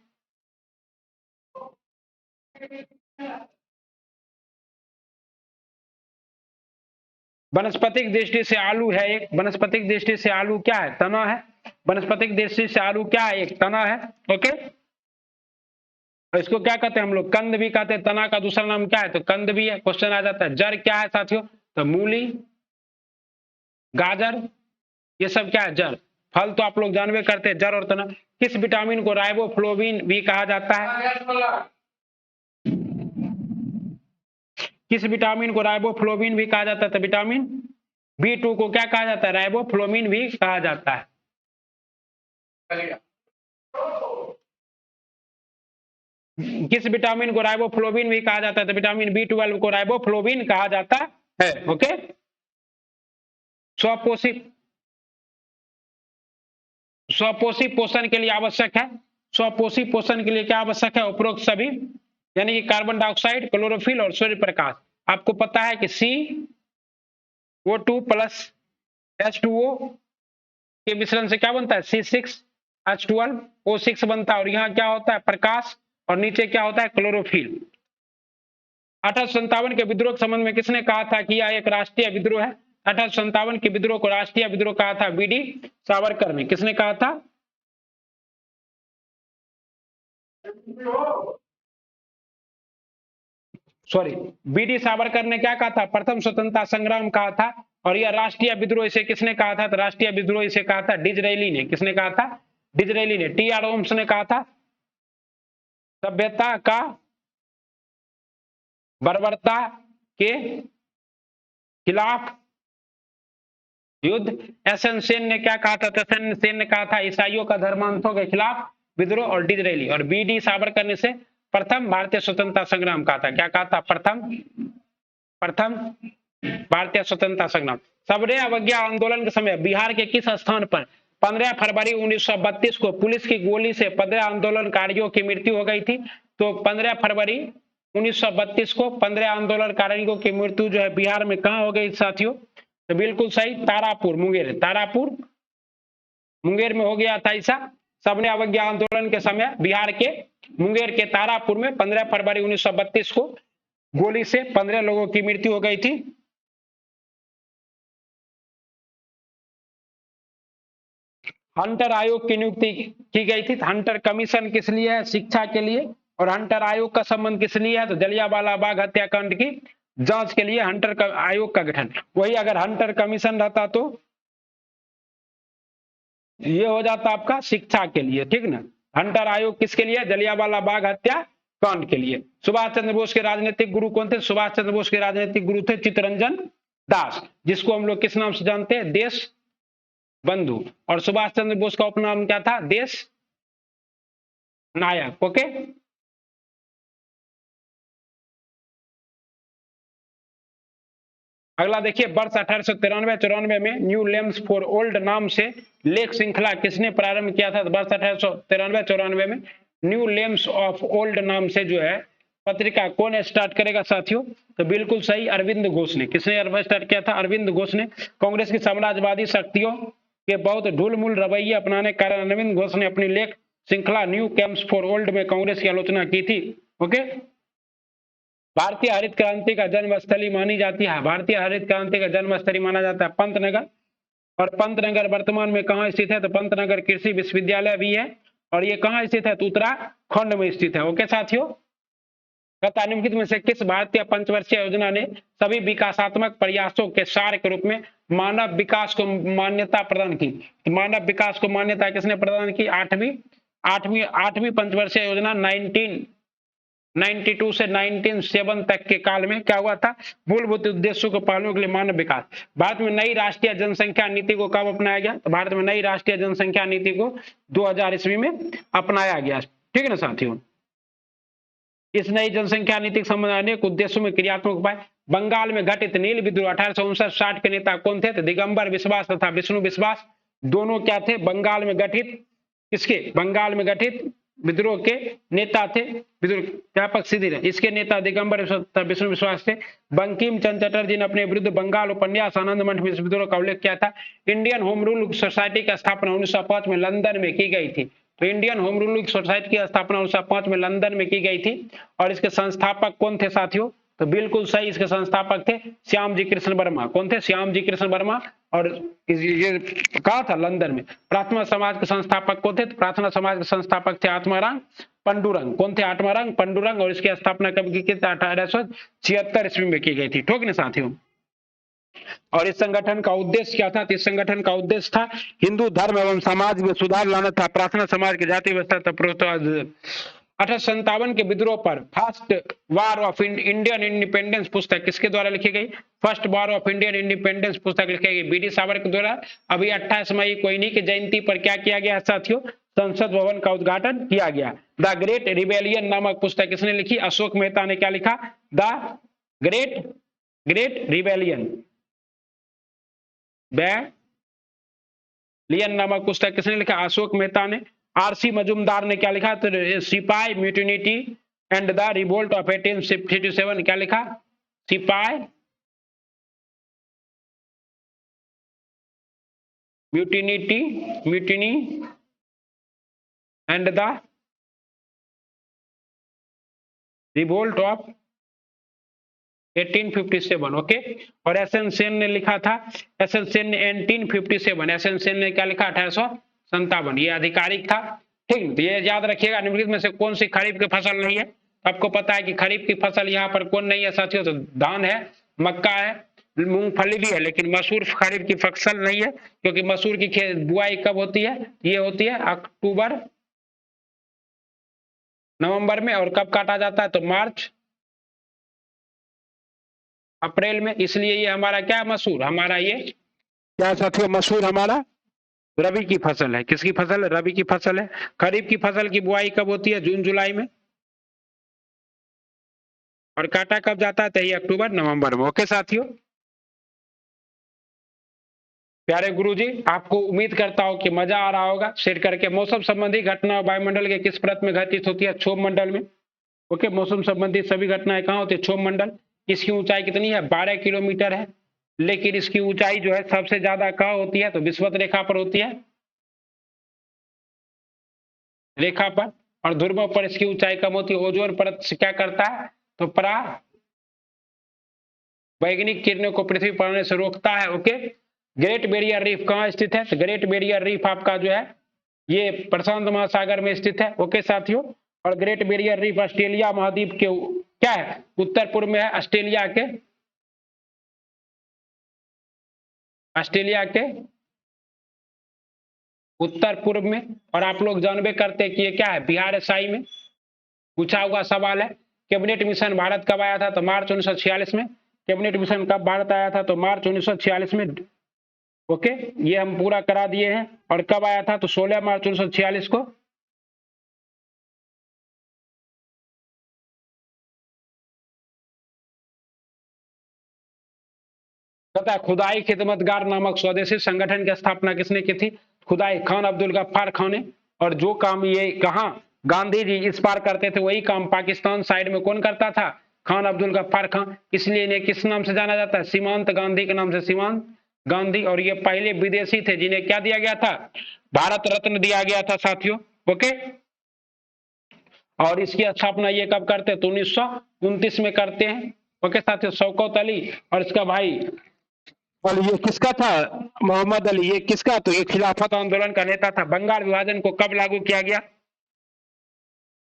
Speaker 1: वनस्पतिक दृष्टि से आलू है एक, वनस्पतिक दृष्टि से आलू क्या है? तना है। वनस्पतिक दृष्टि से आलू क्या है? एक तना है। ओके, और इसको क्या कहते हैं हम लोग? कंद भी कहते हैं। तना का दूसरा नाम क्या है? तो कंद भी है। क्वेश्चन आ जाता है। जड़ क्या है साथियों? तो मूली, गाजर, ये सब क्या है? जड़। फल तो आप लोग जानवे करते हैं, जड़ और तना। किस विटामिन को राइबोफ्लोविन भी कहा जाता है? किस विटामिन को राइबोफ्लोविन भी कहा जाता है? तो विटामिन B2 को क्या कहा जाता है? राइबोफ्लोविन भी कहा जाता है। किस विटामिन को राइबोफ्लोविन भी कहा जाता है? तो विटामिन B12 को राइबोफ्लोविन कहा जाता है। ओके, स्वपोषी स्वपोषी पोषण के लिए आवश्यक है। स्वपोषी पोषण के लिए क्या आवश्यक है? उपरोक्त सभी, यानी कि कार्बन डाइऑक्साइड, क्लोरोफिल और सूर्य प्रकाश। आपको पता है कि CO2 प्लस H2O के मिश्रण से क्या बनता है? C6H12O6 बनता है। और यहाँ क्या होता है? प्रकाश। और नीचे क्या होता है? क्लोरोफिल। 1857 के विद्रोह के संबंध में किसने कहा था कि यह एक राष्ट्रीय विद्रोह है? 1857 के विद्रोह को राष्ट्रीय विद्रोह कहा था BD सावरकर ने। किसने कहा था? सॉरी, BD सावरकर ने क्या कहा था? प्रथम स्वतंत्रता संग्राम कहा था। और यह राष्ट्रीय विद्रोह इसे किसने कहा था? तो राष्ट्रीय विद्रोह इसे कहा था डिजरेली ने। किसने कहा था? डिजरेली ने। TR होम्स ने कहा था सभ्यता का बर्बरता के खिलाफ युद्ध। SN सेन ने क्या कहा था? SN सेन ने कहा था ईसाइयों का धर्मांतों के खिलाफ विद्रोह। और डिजरेली और BD सावरकर ने से प्रथम भारतीय स्वतंत्रता संग्राम कहा था, क्या कहा था? प्रथम भारतीय स्वतंत्रता संग्राम। सबने अवज्ञा आंदोलन के समय बिहार के किस स्थान पर 15 फरवरी 1932 को पुलिस की गोली से 15 आंदोलनकारियों की मृत्यु हो गई थी? तो 15 फरवरी 1932 को 15 आंदोलनकारियों की मृत्यु जो है बिहार में कहां हो गई साथियों? तो बिल्कुल सही, तारापुर, मुंगेर, तारापुर मुंगेर में हो गया था ऐसा। सबने अवज्ञा आंदोलन के समय बिहार के मुंगेर के तारापुर में 15 फरवरी 1932 को गोली से 15 लोगों की मृत्यु हो गई थी। हंटर आयोग की नियुक्ति की गई थी। हंटर कमीशन किस लिए है? शिक्षा के लिए। और हंटर आयोग का संबंध किस लिए है? तो जलियांवाला बाग हत्याकांड की जांच के लिए हंटर आयोग का गठन। वही अगर हंटर कमीशन रहता तो ये हो जाता आपका शिक्षा के लिए, ठीक ना। हंटर आयोग किसके लिए? जलियांवाला बाग हत्याकांड के लिए। सुभाष चंद्र बोस के राजनीतिक गुरु कौन थे? सुभाष चंद्र बोस के राजनीतिक गुरु थे चित्तरंजन दास, जिसको हम लोग किस नाम से जानते हैं? देश बंधु। और सुभाष चंद्र बोस का उपनाम क्या था? देश नायक। ओके, अगला देखिए, वर्ष 1893-94 में न्यू लेम्स फॉर ओल्ड नाम से लेख श्रृंखला किसने प्रारंभ किया था? वर्ष 1893-94 में न्यू लेम्स ऑफ ओल्ड नाम से जो है पत्रिका कौन स्टार्ट करेगा साथियों? तो बिल्कुल सही, अरविंद घोष ने। किसने स्टार्ट किया था? अरविंद घोष ने। कांग्रेस की साम्राज्यवादी शक्तियों के बहुत ढुलमुल रवैये अपनाने के कारण अरविंद घोष ने अपनी लेख श्रृंखला न्यू कैंप्स फॉर ओल्ड में कांग्रेस की आलोचना की थी। ओके, भारतीय हरित क्रांति का जन्मस्थली मानी जाती है, भारतीय हरित क्रांति का जन्मस्थली माना जाता है पंतनगर। और पंतनगर वर्तमान में कहां स्थित है? तो पंतनगर कृषि विश्वविद्यालय भी है। और ये कहां स्थित है? तो उत्तराखंड में स्थित है। ओके साथियों, निम्नलिखित में से किस भारतीय पंचवर्षीय योजना ने सभी विकासात्मक प्रयासों के सार के रूप में मानव विकास को मान्यता प्रदान की? मानव विकास को मान्यता किसने प्रदान की? आठवीं पंचवर्षीय योजना 1992 से 1997 तक के काल में क्या हुआ था? मूलभूत उद्देश्यों को पालने के लिए मानव विकास। भारत में नई राष्ट्रीय जनसंख्या नीति को कब अपनाया गया? तो भारत में नई राष्ट्रीय जनसंख्या नीति को 2000 ईस्वी में अपनाया गया, ठीक है ना साथियों। इस नई जनसंख्या नीति के संबंध अनेक उद्देश्यों में क्रियात्मक उपाय। बंगाल में घटित नील विद्रोह 1859-60 के नेता कौन थे? तो दिगंबर बिश्वास तथा विष्णु विश्वास दोनों क्या थे? बंगाल में गठित किसके? बंगाल में गठित विद्रोह के नेता थे। व्यापक सिद्धि रहे, इसके नेता दिगंबर विष्णु विश्वास थे। बंकिम चंद्र चटर्जी ने अपने विरुद्ध बंगाल उपन्यास आनंद मंठ में इस विद्रोह का उल्लेख किया था। इंडियन होम रूल सोसाइटी की स्थापना 1905 में लंदन में की गई थी। तो इंडियन होम रूल सोसाइटी की स्थापना 1905 में लंदन में की गई थी। और इसके संस्थापक कौन थे साथियों? तो बिल्कुल सही, इसके संस्थापक थे श्याम जी कृष्ण वर्मा। कौन थे? श्याम जी कृष्ण वर्मा। और ये कहा था? लंदन में। प्रार्थना समाज के संस्थापक कौन थे? तो प्रार्थना समाज के संस्थापक थे आत्माराम पंडुरंग। कौन थे? आत्माराम पंडुरंग। और इसकी स्थापना कब की? 1876 ईस्वी में की गई थी, ठीक है साथियों। और इस संगठन का उद्देश्य क्या था? तो इस संगठन का उद्देश्य था हिंदू धर्म एवं समाज में सुधार लाना था। प्रार्थना समाज की जाति व्यवस्था था। 1857 के विद्रोह पर first war of Indian independence पुस्तक किसके द्वारा लिखी गई? First war of Indian independence पुस्तक लिखी गई बी डी सावरकर द्वारा। अभी 28 मई को इन्हीं की जयंती पर क्या किया गया साथियों? संसद भवन का उद्घाटन किया गया। द ग्रेट रिबेलियन नामक पुस्तक किसने लिखी? अशोक मेहता ने क्या लिखा? द ग्रेट रिबेलियन लियन नामक पुस्तक किसने लिखा? अशोक मेहता ने। आरसी मजुमदार ने क्या लिखा? तो सिपाही म्यूटिनिटी एंड द रिवोल्ट ऑफ 1857 क्या लिखा? सिपाही mutiny and the revolt of 1857। Okay, और एस एन सेन ने लिखा था, एस एन सेन ने 1857, एस एन सेन ने क्या लिखा? 1857। ये आधिकारिक था, ठीक। तो ये याद रखिएगा, निम्नलिखित में से कौन सी खरीफ की फसल नहीं है? आपको पता है कि खरीफ की फसल यहाँ पर कौन नहीं है साथियों? तो धान है, मक्का है, मूंगफली भी है, लेकिन मसूर खरीफ की फसल नहीं है, क्योंकि मसूर की बुआई कब होती है? ये होती है अक्टूबर नवंबर में। और कब काटा जाता है? तो मार्च अप्रैल में। इसलिए ये हमारा क्या है? मसूर। हमारा ये क्या साथियों? मसूर हमारा रबी की फसल है। किसकी फसल है? रबी की फसल है। खरीफ की फसल की बुआई कब होती है? जून जुलाई में। और काटा कब जाता है? 23 अक्टूबर नवंबर में। ओके साथियों, प्यारे गुरुजी, आपको उम्मीद करता हूं कि मजा आ रहा होगा शेयर करके। मौसम संबंधी घटना वायुमंडल के किस परत में घटित होती है? क्षोभ मंडल में। ओके, मौसम संबंधी सभी घटनाएं कहाँ होती है? क्षोभ मंडल। इसकी ऊंचाई कितनी है? 12 किलोमीटर है। लेकिन इसकी ऊंचाई जो है सबसे ज्यादा कहाँ होती है? तो विषुवत रेखा पर होती है, रेखा पर। और ध्रुवों पर इसकी ऊंचाई कम होती है। ओजोन परत से क्या करता है? तो परा वैज्ञानिक किरणों को पृथ्वी पर आने से रोकता है। ओके, ग्रेट बैरियर रीफ कहाँ स्थित है? तो ग्रेट बैरियर रीफ आपका जो है ये प्रशांत महासागर में स्थित है। ओके साथियों, और ग्रेट बैरियर रीफ ऑस्ट्रेलिया महाद्वीप के क्या है? उत्तर पूर्व में है। ऑस्ट्रेलिया के उत्तर पूर्व में। और आप लोग जानबे करते हैं कि ये क्या है? बिहार साई में। पूछा हुआ सवाल है। कैबिनेट मिशन भारत कब आया था? तो मार्च 1946 में। कैबिनेट मिशन कब भारत आया था? तो मार्च 1946 में। ओके, ये हम पूरा करा दिए हैं। और कब आया था? तो 16 मार्च 1946 को। तथा खुदाई खिदमतगार नामक स्वदेशी संगठन की स्थापना किसने की थी? खुदाई खान अब्दुल गफ्फार खान ने। और जो काम ये कहा गांधी जी इस पार करते थे, वही काम पाकिस्तान साइड में कौन करता था? खान अब्दुल गफ्फार खान। इसलिए इन्हें किस नाम से जाना जाता है? सीमांत गांधी के नाम से, सीमांत गांधी। और ये पहले विदेशी थे जिन्हें क्या दिया गया था? भारत रत्न दिया गया था साथियों। ओके, और इसकी स्थापना ये कब करते हैं? तो 1929 में करते हैं। ओके साथियों, शौकत अली और इसका भाई, और ये किसका था? मोहम्मद अली। ये किसका? तो ये खिलाफत आंदोलन का नेता था। बंगाल विभाजन को कब लागू किया गया?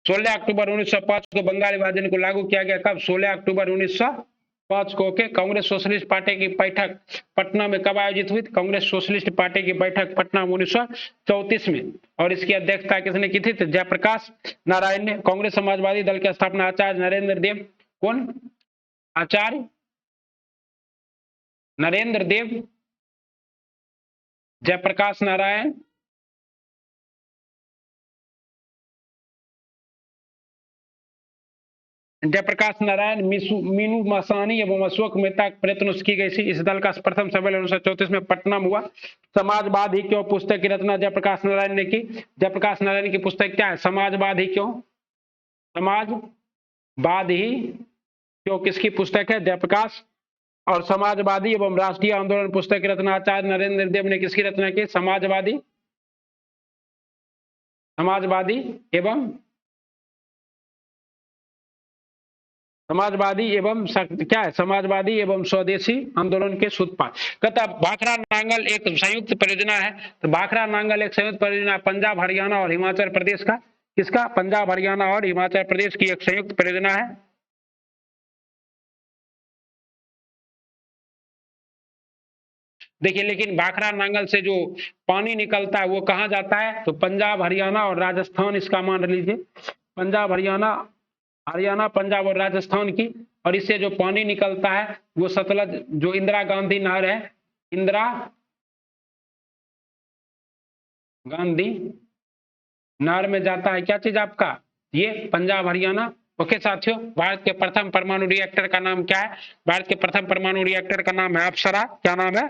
Speaker 1: 16 अक्टूबर 1905 को बंगाल विभाजन को लागू किया गया। कब? 16 अक्टूबर 1905 को। ओके, कांग्रेस सोशलिस्ट पार्टी की बैठक पटना में कब आयोजित हुई? कांग्रेस सोशलिस्ट पार्टी की बैठक पटना में 1934 में। और इसकी अध्यक्षता किसने की थी? तो जयप्रकाश नारायण ने। कांग्रेस समाजवादी दल की स्थापना आचार्य नरेंद्र देव, कौन? आचार्य नरेंद्र देव, जयप्रकाश नारायण, जयप्रकाश नारायण, मीनू मासानी एवं अशोक मेहता के प्रयत्नों से की गई थी। इस दल का प्रथम सम्मेलन 1934 में पटना में हुआ। समाजवाद ही क्यों पुस्तक की रचना जयप्रकाश नारायण ने की। जयप्रकाश नारायण की पुस्तक क्या है? समाजवाद ही क्यों। समाजवाद ही क्यों किसकी पुस्तक है? जयप्रकाश। और समाजवादी एवं राष्ट्रीय आंदोलन पुस्तक की रचना आचार्य नरेंद्र देव ने किसकी रचना की? समाजवादी, समाजवादी एवं समाजवादी एवं क्या है? समाजवादी एवं स्वदेशी आंदोलन के सूत्रपात। कहता भाखड़ा नांगल एक संयुक्त परियोजना है। तो भाखड़ा नांगल एक संयुक्त परियोजना पंजाब, हरियाणा और हिमाचल प्रदेश का। किसका? पंजाब, हरियाणा और हिमाचल प्रदेश की एक संयुक्त परियोजना है। देखिए, लेकिन भाखड़ा नांगल से जो पानी निकलता है वो कहाँ जाता है? तो पंजाब, हरियाणा और राजस्थान, इसका मान लीजिए। पंजाब, हरियाणा, पंजाब और राजस्थान की। और इससे जो पानी निकलता है वो सतलज, जो इंदिरा गांधी नहर है, इंदिरा गांधी नहर में जाता है। क्या चीज आपका? ये पंजाब, हरियाणा। ओके साथियों, भारत के प्रथम परमाणु रिएक्टर का नाम क्या है? भारत के प्रथम परमाणु रिएक्टर का नाम है अप्सरा। क्या नाम है?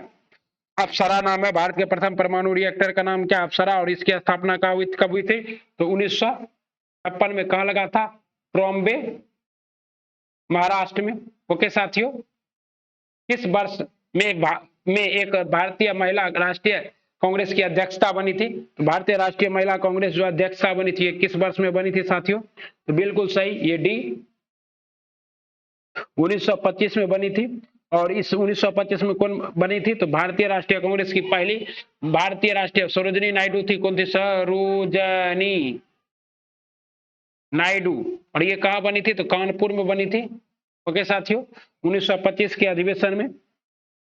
Speaker 1: अप्सरा नाम है। भारत के प्रथम परमाणु रिएक्टर का नाम क्या? अप्सरा। और इसकी स्थापना कब हुई थी? तो 1956 में। कहा लगा था? ट्रॉम्बे, महाराष्ट्र में। ओके साथियों, किस वर्ष में एक भारतीय महिला राष्ट्रीय कांग्रेस की अध्यक्षता बनी थी? तो भारतीय राष्ट्रीय महिला कांग्रेस जो अध्यक्षता बनी थी, किस वर्ष में बनी थी साथियों? तो बिल्कुल सही, ये डी 1925 में बनी थी। और इस 1925 में कौन बनी थी? तो भारतीय राष्ट्रीय कांग्रेस की पहली भारतीय राष्ट्रीय सरोजनी नायडू थी। कौन थी? सरोजनी नायडू। और ये कहां बनी थी? तो कानपुर में बनी थी। ओके साथियों, 1925 के अधिवेशन में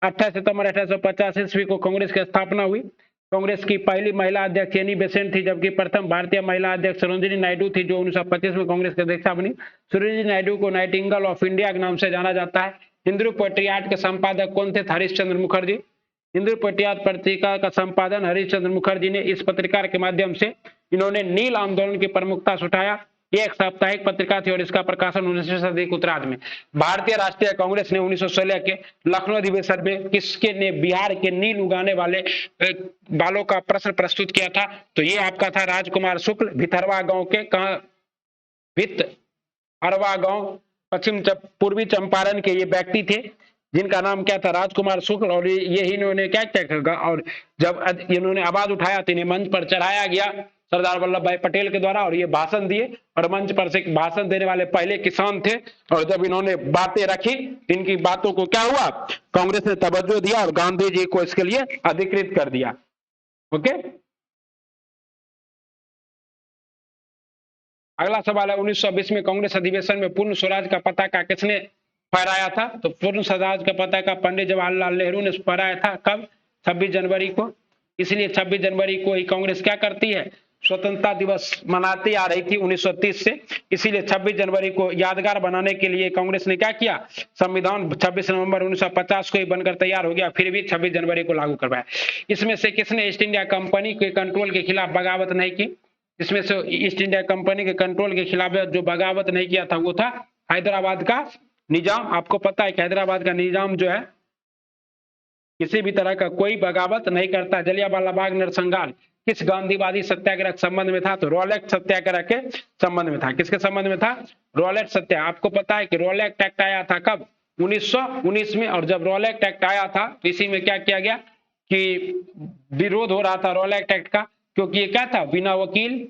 Speaker 1: 28 सितंबर 1850 ईस्वी को कांग्रेस की स्थापना हुई। कांग्रेस की पहली महिला अध्यक्ष एनी बेसेंट थी, जबकि प्रथम भारतीय महिला अध्यक्ष सरोजिनी नायडू थी, जो 1925 में कांग्रेस की अध्यक्षा बनी। सरोजिनी नायडू को नाइटिंगेल ऑफ इंडिया के नाम से जाना जाता है। हिंदू पेट्रियाट के संपादक कौन थे? हरीशचंद्र मुखर्जी। हिंदू पेट्रियाट पत्रिका का संपादन हरीशचंद्र मुखर्जी ने। इस पत्रिका के माध्यम से इन्होंने नील आंदोलन की प्रमुखता से उठाया। ये एक साप्ताहिक पत्रिका थी और इसका प्रकाशन 19वीं सदी के उत्तरार्ध में। भारतीय राष्ट्रीय कांग्रेस ने 1916 के लखनऊ अधिवेशन में किसके ने बिहार के नील उगाने वालों का प्रश्न प्रस्तुत किया था? तो ये आपका था राजकुमार शुक्ल, भितरवा गांव के, कहा भितरवा गांव पूर्वी चंपारण के ये व्यक्ति थे, जिनका नाम क्या था? राजकुमार शुक्ल। और ये इन्होंने क्या क्या और जब इन्होंने आवाज उठाया तो इन्हें मंच पर चढ़ाया गया सरदार वल्लभ भाई पटेल के द्वारा, और ये भाषण दिए, और मंच पर से भाषण देने वाले पहले किसान थे। और जब इन्होंने बातें रखी, इनकी बातों को क्या हुआ? कांग्रेस ने तवज्जो दिया और गांधी जी को इसके लिए अधिकृत कर दिया। ओके, अगला सवाल है 1920 में कांग्रेस अधिवेशन में पूर्ण स्वराज का पताका किसने फहराया था? तो पूर्ण स्वराज का पताका पंडित जवाहरलाल नेहरू ने फहराया था। कब? 26 जनवरी को। इसलिए 26 जनवरी को ही कांग्रेस क्या करती है? स्वतंत्रता दिवस मनाती आ रही थी 1930 से। इसीलिए 26 जनवरी को यादगार बनाने के लिए कांग्रेस ने क्या किया? संविधान 26 नवंबर 1950 को ही बनकर तैयार हो गया, फिर भी 26 जनवरी को लागू करवाया। इसमें से किसने ईस्ट इंडिया कंपनी के कंट्रोल के खिलाफ बगावत नहीं की? इसमें से ईस्ट इंडिया कंपनी के कंट्रोल के खिलाफ जो बगावत नहीं किया था वो था हैदराबाद का निजाम। आपको पता है कि हैदराबाद का निजाम जो है किसी भी तरह का कोई बगावत नहीं करता। जलियांवाला बाग नरसंहार किस गांधीवादी सत्याग्रह के संबंध में था? तो रॉलेट सत्याग्रह के संबंध में था। किसके संबंध में था? रॉलेट सत्याग्रह। आपको पता है कि रॉलेट एक्ट आया था कब? 1919 में। और जब रॉलेट एक्ट आया था तो इसी में क्या किया गया कि विरोध हो रहा था रॉलेट एक्ट का, क्योंकि ये क्या था? बिना वकील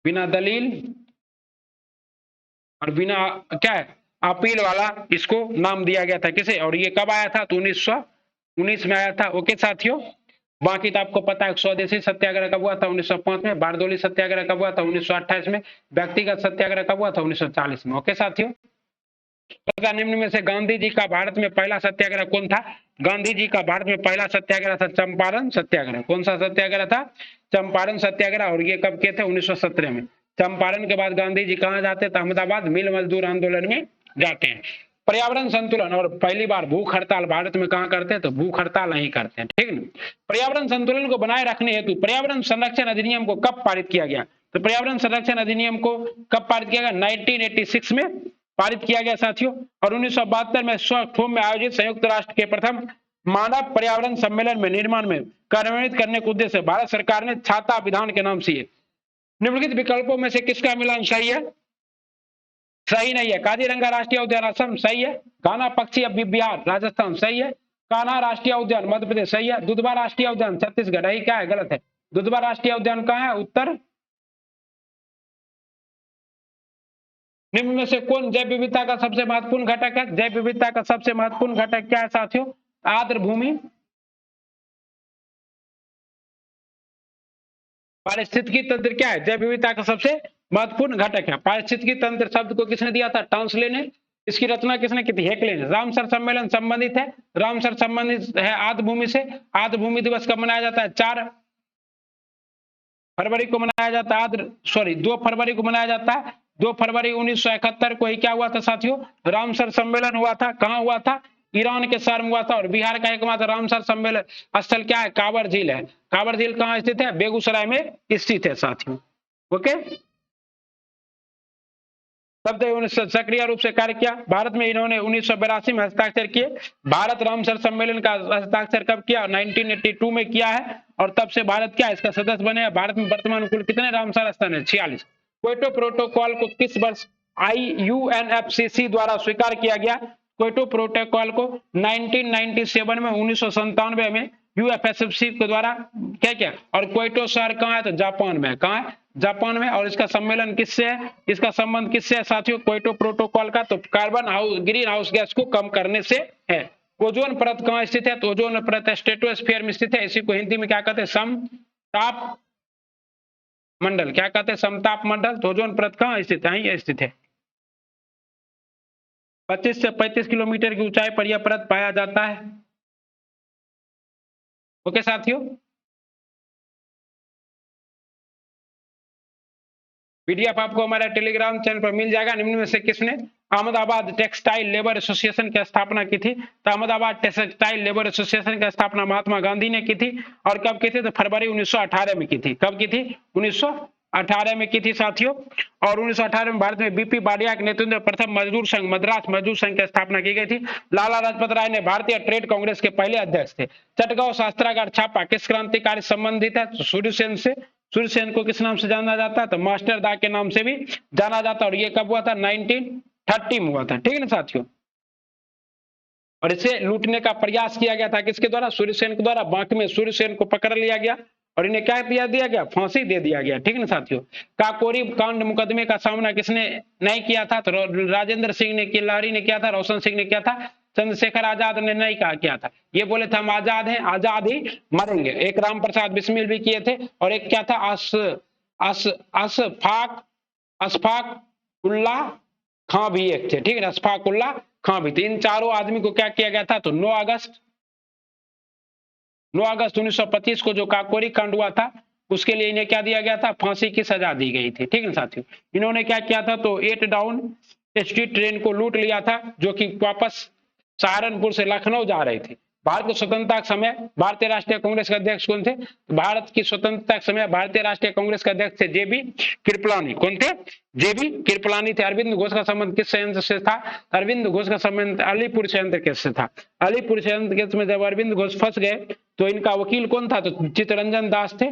Speaker 1: बिना दलील और बिना क्या है अपील वाला इसको नाम दिया गया था। किसे? और ये कब आया था? तो 1919 में आया था। ओके साथियों, बाकी तो आपको पता है स्वदेशी सत्याग्रह कब हुआ था? 1905 में। बारडोली सत्याग्रह कब हुआ था? 1928 में। व्यक्तिगत सत्याग्रह कब हुआ था? 1940 में। ओके साथियों, निम्न में से गांधी जी का भारत में पहला सत्याग्रह कौन था? गांधी जी का भारत में पहला सत्याग्रह था चंपारण सत्याग्रह। कौन सा सत्याग्रह था? चंपारण सत्याग्रह। और ये कब किए थे? 1917 में। चंपारण के बाद गांधी जी कहां जाते थे? अहमदाबाद मिल मजदूर आंदोलन में जाते हैं। पर्यावरण संतुलन, और पहली बार भूख हड़ताल भारत में कहां करते हैं? तो भूख हड़ताल नहीं करते हैं, ठीक है। पर्यावरण संतुलन को बनाए रखने हेतु पर्यावरण संरक्षण अधिनियम को कब पारित किया गया? तो पर्यावरण संरक्षण अधिनियम को कब पारित किया गया? 1986 में पारित किया गया साथियों। और 1972 में स्टॉकहोम में आयोजित संयुक्त राष्ट्र के प्रथम मानव पर्यावरण सम्मेलन में निर्माण में कार्यान्वित करने के उद्देश्य से भारत सरकार ने छाता विधान के नाम से निम्नलिखित विकल्पों में से किसका मिलान सही है? सही नहीं है। काजीरंगा राष्ट्रीय उद्यान असम सही है। कान्हा पक्षी अब बिहार राजस्थान सही है। कान्हा राष्ट्रीय उद्यान मध्य प्रदेश सही है। दुधवा राष्ट्रीय उद्यान छत्तीसगढ़, यही क्या है? गलत है। दुधवा राष्ट्रीय उद्यान कहाँ है? उत्तर। निम्न में से कौन जैव विविधता का सबसे महत्वपूर्ण घटक है? जैव विविधता का सबसे महत्वपूर्ण घटक क्या है साथियों? आर्द्र भूमि। पारिस्थितिकी तंत्र क्या है? जैव विविधता का सबसे महत्वपूर्ण घटक है। पारिस्थितिकी तंत्र शब्द को किसने दिया था? टाउन्सले ने। इसकी रचना किसने की थी? हेकले ने। रामसर सम्मेलन संबंधित है, रामसर संबंधित है आर्द्र भूमि से। आर्द्र भूमि दिवस कब मनाया जाता है? 4 फरवरी को मनाया जाता है। 2 फरवरी को मनाया जाता है। 2 फरवरी 1971 को ही क्या हुआ था साथियों? रामसर सम्मेलन हुआ था। कहां हुआ था? ईरान के शहर में हुआ था। और बिहार का एकमात्र रामसर सम्मेलन स्थल क्या है? कांवर झील है। कांवर झील कहां स्थित है? बेगूसराय में स्थित है साथियों। ओके, तब तक सक्रिय रूप से कार्य किया। भारत में इन्होंने 1982 में हस्ताक्षर किए। भारत रामसर सम्मेलन का हस्ताक्षर कब किया? 1982 में किया है। और तब से भारत क्या इसका सदस्य बने हैं। भारत में वर्तमान कुल कितने रामसर स्थल है? 46। क्योटो प्रोटोकॉल को किस वर्ष IUNFCCC द्वारा स्वीकार किया गया? क्योटो प्रोटोकॉल को 1997 में, 1997 में UFSFC के द्वारा क्या किया? और क्योटो शहर कहाँ है? तो जापान में। कहाँ है? जापान में। और इसका सम्मेलन किससे है? इसका संबंध किससे है साथियों? क्योटो प्रोटोकॉल का तो ग्रीन हाउस गैस को कम करने से है। ओजोन परत कहाँ स्थित है? तो ओजोन परत स्ट्रेटोस्फीयर में स्थित है। इसी को हिंदी में क्या कहते हैं? समताप मंडल। क्या कहते हैं? समताप मंडल। तो ओजोन परत कहाँ स्थित है? यही स्थित है। 25 से 35 किलोमीटर की ऊंचाई पर यह परत पाया जाता है। ओके साथियों। पीडीएफ आपको हमारे टेलीग्राम चैनल पर मिल जाएगा। निम्न में से किसने अहमदाबाद टेक्सटाइल लेबर एसोसिएशन की स्थापना की थी? तो अहमदाबाद टेक्सटाइल लेबर एसोसिएशन की स्थापना महात्मा गांधी ने की थी। और कब की थी? तो फरवरी 1918 में की थी। कब की थी? 1918 में की थी साथियों। और 1918 में भारत में बीपी बाडिया के नेतृत्व में प्रथम मजदूर संघ मद्रास मजदूर संघ की स्थापना की गई थी। लाला लाजपत राय ने भारतीय ट्रेड कांग्रेस के पहले अध्यक्ष थे। चटगांव शस्त्रागार छापा किस क्रांतिकारी संबंधित है? तो सूर्यसेन से। सूर्यसेन को किस नाम से जाना जाता है? तो मास्टर दा के नाम से भी जाना जाता है। और ये कब हुआ था? 1930 में हुआ था। ठीक है ना साथियों। और इसे लूटने का प्रयास किया गया था किसके द्वारा? सूर्यसेन के द्वारा। बांक में सूर्यसेन को पकड़ लिया गया और इन्हें क्या दिया गया? फांसी दे दिया गया। ठीक है ना साथियों। काकोरी कांड मुकदमे का सामना किसने नहीं किया था? तो राजेंद्र सिंह ने किया, लारी ने किया था, रोशन सिंह ने किया था, चंद्रशेखर आजाद ने नहीं किया था। ये बोले थे हम आजाद हैं, आजाद ही मरेंगे। एक राम प्रसाद बिस्मिल भी किए थे। और एक क्या था? अशफाक उल्लाह खां भी एक थे। ठीक है ना, अशफाक उल्लाह खां भी थे। इन चारों आदमी को क्या किया गया था? तो 9 अगस्त 1925 को जो काकोरी कांड हुआ था उसके लिए इन्हें क्या दिया गया था? फांसी की सजा दी गई थी। ठीक है साथियों। इन्होंने क्या किया था? तो 8 डाउन स्ट्रीट ट्रेन को लूट लिया था जो कि वापस सहारनपुर से लखनऊ जा रहे थे। भारत की स्वतंत्रता के समय भारतीय राष्ट्रीय कांग्रेस के अध्यक्ष कौन थे? भारत की स्वतंत्रता के समय भारतीय राष्ट्रीय कांग्रेस के अध्यक्ष थे जेबी कृपलानी। कौन थे? जेबी कृपलानी थे। अरविंद घोष का संबंध किस संयंत्र से था? अरविंद घोष का संबंध अलीपुर संयंत्र केस से था। अलीपुर संयंत्र केस में जब अरविंद घोष फंस गए तो इनका वकील कौन था? तो चित्तरंजन दास थे।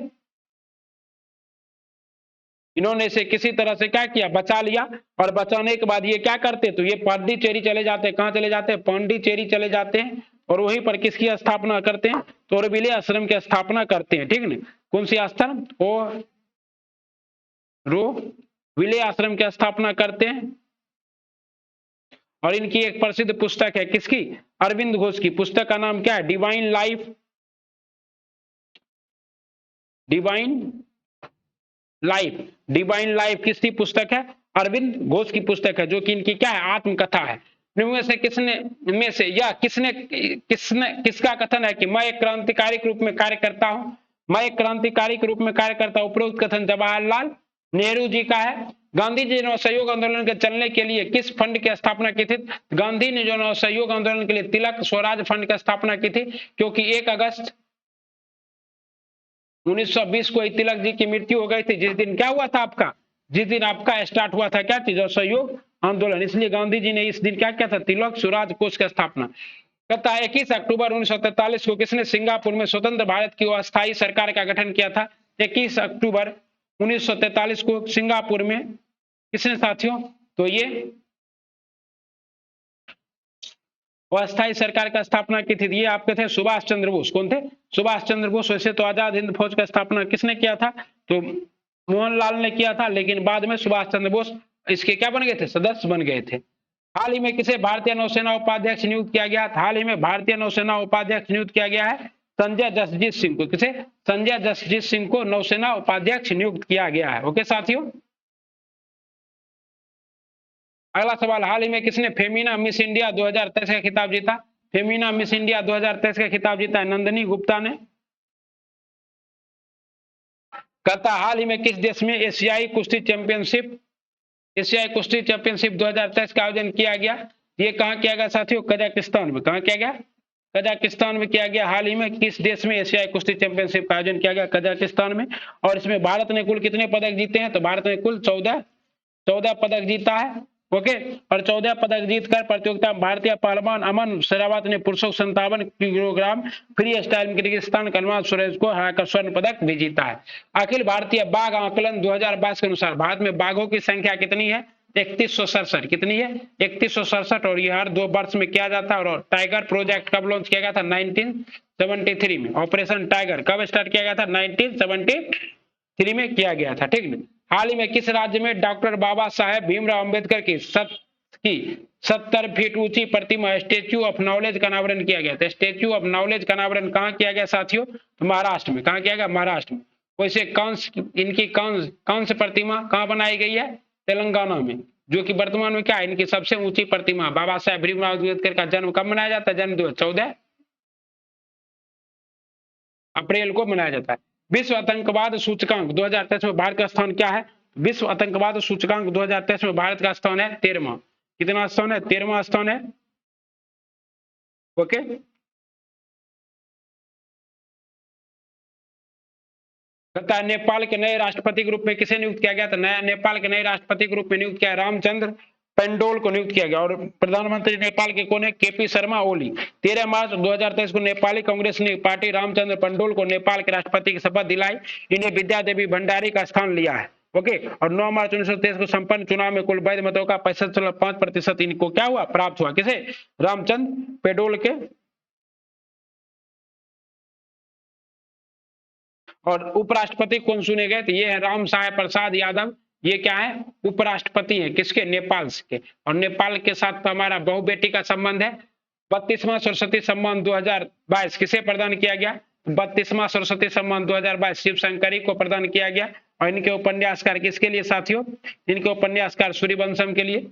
Speaker 1: इन्होंने इसे किसी तरह से क्या किया? बचा लिया। और बचाने के बाद ये क्या करते? तो ये पांडिचेरी चले जाते। कहां चले जाते? पांडिचेरी चले जाते हैं। और वहीं पर किसकी स्थापना करते हैं? तो औरविले आश्रम की स्थापना करते हैं। ठीक है ना। कौन सी आश्रम? विले आश्रम की स्थापना करते हैं। और इनकी एक प्रसिद्ध पुस्तक है किसकी? अरविंद घोष की। पुस्तक का नाम क्या है? Divine life. डिवाइन लाइफ किसकी पुस्तक है? अरविंद घोष की पुस्तक है, जो कि इनकी क्या है? आत्मकथा है। इनमें से किसका कथन है कि मैं एक क्रांतिकारी के रूप में कार्य करता हूं? मैं एक क्रांतिकारी के रूप में कार्य करता हूं। उपरोक्त कथन जवाहरलाल नेहरू जी का है। गांधी जी ने असहयोग आंदोलन के चलने के लिए किस फंड की स्थापना की थी? गांधी ने जो असहयोग आंदोलन के लिए तिलक स्वराज फंड की स्थापना की थी, क्योंकि 1 अगस्त 1920 को तिलक जी की मृत्यु हो गई थी। जिस दिन क्या हुआ था आपका? जिस दिन आपका स्टार्ट हुआ था क्या चीज? असहयोग आंदोलन। इसलिए गांधी जी ने इस दिन क्या किया था? तिलक स्वराज कोष की स्थापना। कहता है 21 अक्टूबर 1943 को किसने सिंगापुर में स्वतंत्र भारत की अस्थायी सरकार का गठन किया था? 21 अक्टूबर 1943 को सिंगापुर में किसने साथियों? तो ये अस्थायी सरकार का स्थापना की थी। ये आपके थे सुभाष चंद्र बोस। कौन थे? सुभाष चंद्र बोस। वैसे तो आजाद हिंद फौज का स्थापना किसने किया था? तो मोहनलाल ने किया था, लेकिन बाद में सुभाष चंद्र बोस इसके क्या बन गए थे? सदस्य बन गए थे। हाल ही में किसे भारतीय नौसेना उपाध्यक्ष नियुक्त किया गया? हाल ही में भारतीय नौसेना उपाध्यक्ष नियुक्त किया गया है संजय जसजीत सिंह को। किसे? संजय जसजीत सिंह को नौसेना उपाध्यक्ष नियुक्त किया गया है। ओके साथियों। अगला सवाल, हाल ही में किसने फेमिना मिस इंडिया 2023 का खिताब जीता? फेमिना मिस इंडिया 2023 का खिताब जीता है नंदिनी गुप्ता ने। कहता हाल ही में किस देश में एशियाई कुश्ती चैंपियनशिप 2023 का आयोजन किया गया? ये कहां किया गया साथियों? कजाकिस्तान में। कहां किया गया? कजाकिस्तान में किया गया। हाल ही में किस देश में एशियाई कुश्ती चैंपियनशिप का आयोजन किया गया? कजाकिस्तान में। और इसमें भारत ने कुल कितने पदक जीते हैं? तो भारत ने कुल 14 पदक जीता है। ओके। और 14 पदक जीतकर प्रतियोगिता भारतीय पहलवान अमन शेरावत ने पुरुषों 57 किलोग्राम फ्री स्टाइल में किर्गिस्तान कलमात सुरेश को हराकर स्वर्ण पदक भी जीता है। अखिल भारतीय बाघ आकलन 2022 के अनुसार भारत में बाघों की संख्या कितनी है? 3167। कितनी है? 3167। और ये हर 2 वर्ष में किया जाता है। और टाइगर प्रोजेक्ट कब लॉन्च किया गया था? 1973 में। ऑपरेशन टाइगर कब स्टार्ट किया गया था? 1973 में किया गया था। ठीक है। हाल ही में किस राज्य में डॉक्टर बाबा साहेब भीमराव अंबेडकर की 70 फीट ऊंची प्रतिमा स्टेच्यू ऑफ नॉलेज का अनावरण किया गया था? स्टेच्यू ऑफ नॉलेज का अनावरण कहां किया गया साथियों? तो महाराष्ट्र में। कहां किया गया? महाराष्ट्र में। वैसे इनकी कांस्य प्रतिमा कहां बनाई गई है? तेलंगाना में, जो कि वर्तमान में क्या है? इनकी सबसे ऊंची प्रतिमा। बाबा साहेब भीमराव अम्बेडकर का जन्म कब मनाया जाता है? जन्म 14 अप्रैल को मनाया जाता है। विश्व आतंकवाद सूचकांक 2023 में भारत का स्थान क्या है? विश्व आतंकवाद सूचकांक 2023 में भारत का स्थान है 13वां। कितना स्थान है? 13वां स्थान है। ओके, कहता है नेपाल के नए राष्ट्रपति के रूप में किसे नियुक्त किया गया? तो नया नेपाल के नए राष्ट्रपति के रूप में नियुक्त किया रामचंद्र पेंडोल को नियुक्त किया गया। और प्रधानमंत्री नेपाल के कौन है? केपी शर्मा ओली। 13 मार्च 2023 को नेपाली कांग्रेस ने पार्टी रामचंद्र पेंडोल को नेपाल के राष्ट्रपति की शपथ दिलाई। इन्हें विद्या देवी भंडारी का स्थान लिया है। ओके, और 9 मार्च 1923 को संपन्न चुनाव में कुल वैध मतों का 65.5% इनको क्या हुआ? प्राप्त हुआ। किसे? रामचंद्र पेंडोल के। और उपराष्ट्रपति कौन चुने गए? तो ये है राम साहेब प्रसाद यादव। ये क्या है? उपराष्ट्रपति है। किसके? नेपाल के। और नेपाल के साथ तो हमारा बहु बेटी का संबंध है। 32वां सरस्वती सम्मान 2022 किसे प्रदान किया गया? 32वां सरस्वती सम्मान 2022 शिव शंकरी को प्रदान किया गया। और इनके उपन्यासकार किसके लिए साथियों? इनके उपन्यासकार सूर्यवंशम के लिए।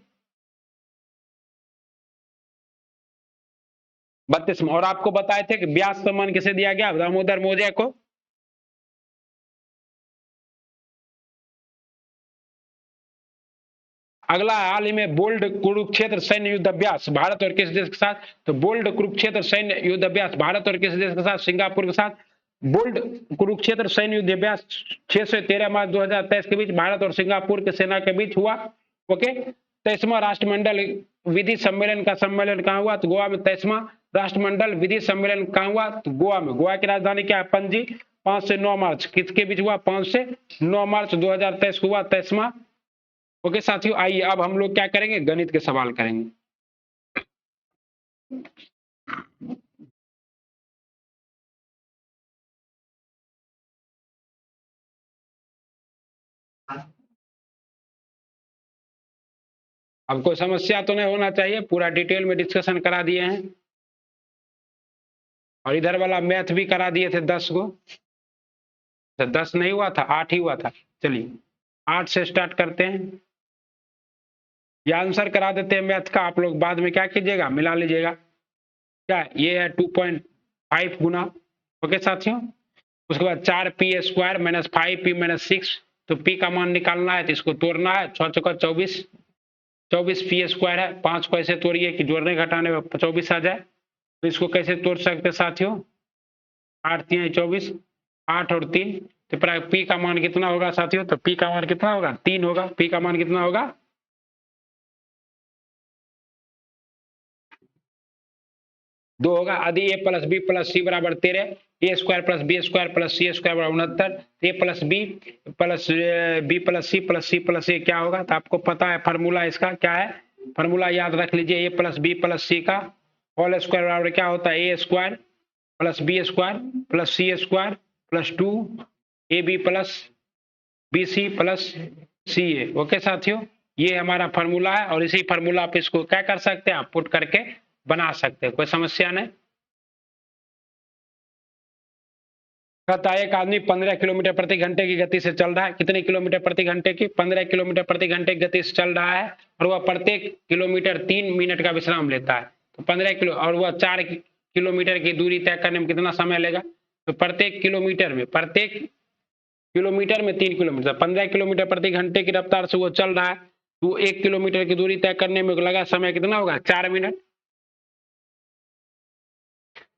Speaker 1: 32वां। और आपको बताए थे कि व्यास सम्मान किसे दिया गया? दामोदर मोदिया को। अगला हाल ही में बोल्ड कुरुक्षेत्र सैन्य युद्ध अभ्यास भारत और किस देश के साथ? तो बोल्ड कुरुक्षेत्र सैन्य युद्ध अभ्यास भारत और किस देश के साथ? सिंगापुर के साथ। बोल्ड कुरुक्षेत्र सैन्य युद्ध अभ्यास 6 से 13 मार्च 2023 के बीच भारत और सिंगापुर के सेना के बीच हुआ। ओके, 23वां राष्ट्रमंडल विधि सम्मेलन का सम्मेलन कहाँ हुआ? तो गोवा में। 23वां राष्ट्रमंडल विधि सम्मेलन कहाँ हुआ? तो गोवा में। गोवा की राजधानी क्या है? पणजी। 5 से 9 मार्च किसके बीच हुआ? 5 से 9 मार्च 2023 को हुआ 23वां। ओके साथियों, आइए अब हम लोग क्या करेंगे? गणित के सवाल करेंगे। अब कोई समस्या तो नहीं होना चाहिए, पूरा डिटेल में डिस्कशन करा दिए हैं। और इधर वाला मैथ भी करा दिए थे 10 को। 10 नहीं हुआ था, 8 ही हुआ था। चलिए 8 से स्टार्ट करते हैं। ये आंसर करा देते हैं मैथ का। आप लोग बाद में क्या कीजिएगा? मिला लीजिएगा। क्या ये है? 2.5 गुना। ओके साथियों, उसके बाद 4p² माइनस 5p-6। तो p का मान निकालना है तो इसको तोड़ना है। 6 चौका 24, 24p² है। 5 को ऐसे तोड़िए कि जोड़ने घटाने में 24 आ जाए। तो इसको कैसे तोड़ सकते साथियों? 8 3 24, 8 और 3। तो p का मान कितना होगा साथियों? तो p का मान कितना होगा? 3 होगा। p का मान कितना होगा? 2 होगा। यदि a प्लस बी प्लस सी बराबर 13, a² plus b² plus c² बराबर 69, a plus B plus B plus C plus A क्या होगा? तो आपको पता है फॉर्मूला इसका क्या है? फॉर्मूला याद रख लीजिए। a प्लस बी प्लस सी का होल स्क्वायर बराबर क्या होता है? a² plus b² plus c² plus 2ab plus bc plus ca। Okay साथियों, ये हमारा फॉर्मूला है। और इसी फॉर्मूला पे इसको क्या कर सकते हैं? आप पुट करके बना सकते हैं, कोई समस्या नहीं। कहता है एक आदमी 15 किलोमीटर प्रति घंटे की गति से चल रहा है। कितने किलोमीटर प्रति घंटे की? 15 किलोमीटर प्रति घंटे की गति से चल रहा है। और वह प्रत्येक किलोमीटर 3 मिनट का विश्राम लेता है। तो 15 किलो और वह 4 किलोमीटर की दूरी तय करने में कितना समय लेगा? तो प्रत्येक किलोमीटर में 3 किलोमीटर, 15 किलोमीटर प्रति घंटे की रफ्तार से वो चल रहा है। तो 1 किलोमीटर की दूरी तय करने में लगा समय कितना होगा? 4 मिनट।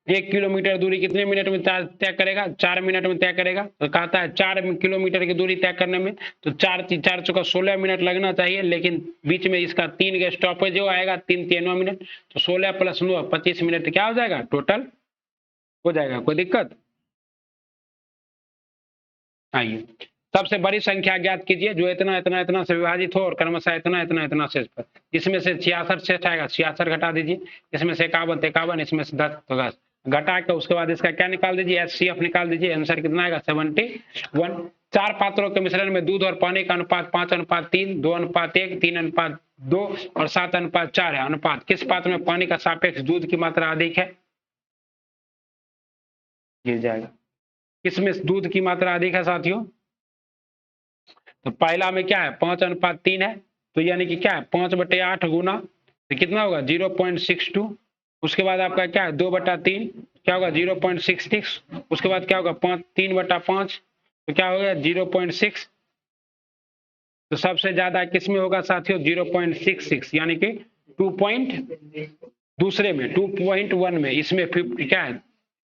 Speaker 1: 1 किलोमीटर दूरी कितने मिनट में तय करेगा? 4 मिनट में तय करेगा। तो कहता है 4 किलोमीटर की दूरी तय करने में तो 4 चौका 16 मिनट लगना चाहिए। लेकिन बीच में इसका 3 का स्टॉपेज जो आएगा, 3 9 मिनट। तो 16 + 9 25 मिनट क्या हो जाएगा? टोटल हो जाएगा। कोई दिक्कत? आइए सबसे बड़ी संख्या ज्ञात कीजिए जो इतना इतना इतना से विभाजित हो और क्रमशः इतना इतना इतना शेष पर। इसमें से 66 शेष आएगा, 66 घटा दीजिए। इसमें से 51 51, इसमें से 10 तो 10 घटा के उसके बाद इसका क्या निकाल दीजिए? HCF निकाल दीजिए। आंसर कितना आएगा? 71। 4 पात्रों के मिश्रण में दूध और पानी का अनुपात 5:3, 2:1, 3:2 और 7:4 है। अनुपात किस पात्र में पानी का सापेक्ष दूध की मात्रा अधिक है? गिर जाएगा। किसमें दूध की मात्रा अधिक है साथियों? तो पहला में क्या है? 5:3 है। तो यानी कि क्या है? 5/8 गुना तो कितना होगा? 0.62। उसके बाद आपका क्या है? 2/3 क्या होगा? 0.66। उसके बाद क्या होगा? 3/5 तो क्या हो गया? 0.6। तो सबसे ज्यादा किस में होगा साथियों? 0.66 यानी कि 2 पॉइंट दूसरे में 2.1 में। इसमें क्या है?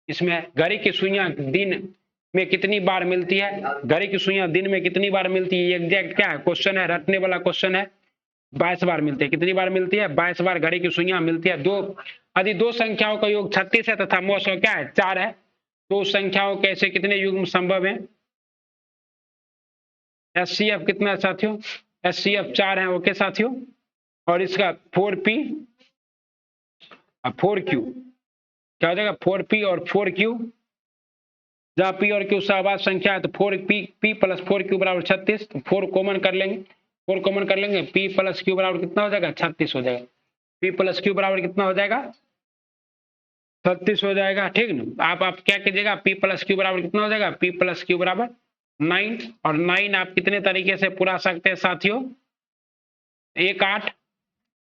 Speaker 1: इसमें घड़ी की सुइयां दिन में कितनी बार मिलती है? घड़ी की सुइयां दिन में कितनी बार मिलती है? एग्जैक्ट क्या है क्वेश्चन है, रटने वाला क्वेश्चन है। 22 बार मिलती है। कितनी बार मिलती है? 22 बार घड़ी की सुइयां मिलती है। यदि दो संख्याओं का योग 36 है तथा मौसम क्या है? 4 है, तो उस संख्याओं के ऐसे कितने युग्म संभव है? HCF कितना है साथियों? HCF 4 है। ओके साथियों, और इसका 4P और 4Q क्या हो जाएगा? 4P और 4Q, जहां P और Q सहवास संख्या है तो 4P प्लस 4Q बराबर 36। तो 4 कॉमन कर लेंगे, 4 कॉमन कर लेंगे, P प्लस Q बराबर कितना हो जाएगा? 36 हो जाएगा। P प्लस Q बराबर कितना हो जाएगा? 36 हो जाएगा। ठीक ना? आप क्या कीजिएगा? P प्लस Q बराबर कितना हो जाएगा? P प्लस Q बराबर 9, और 9 आप कितने तरीके से पूरा सकते हैं साथियों? 1 8,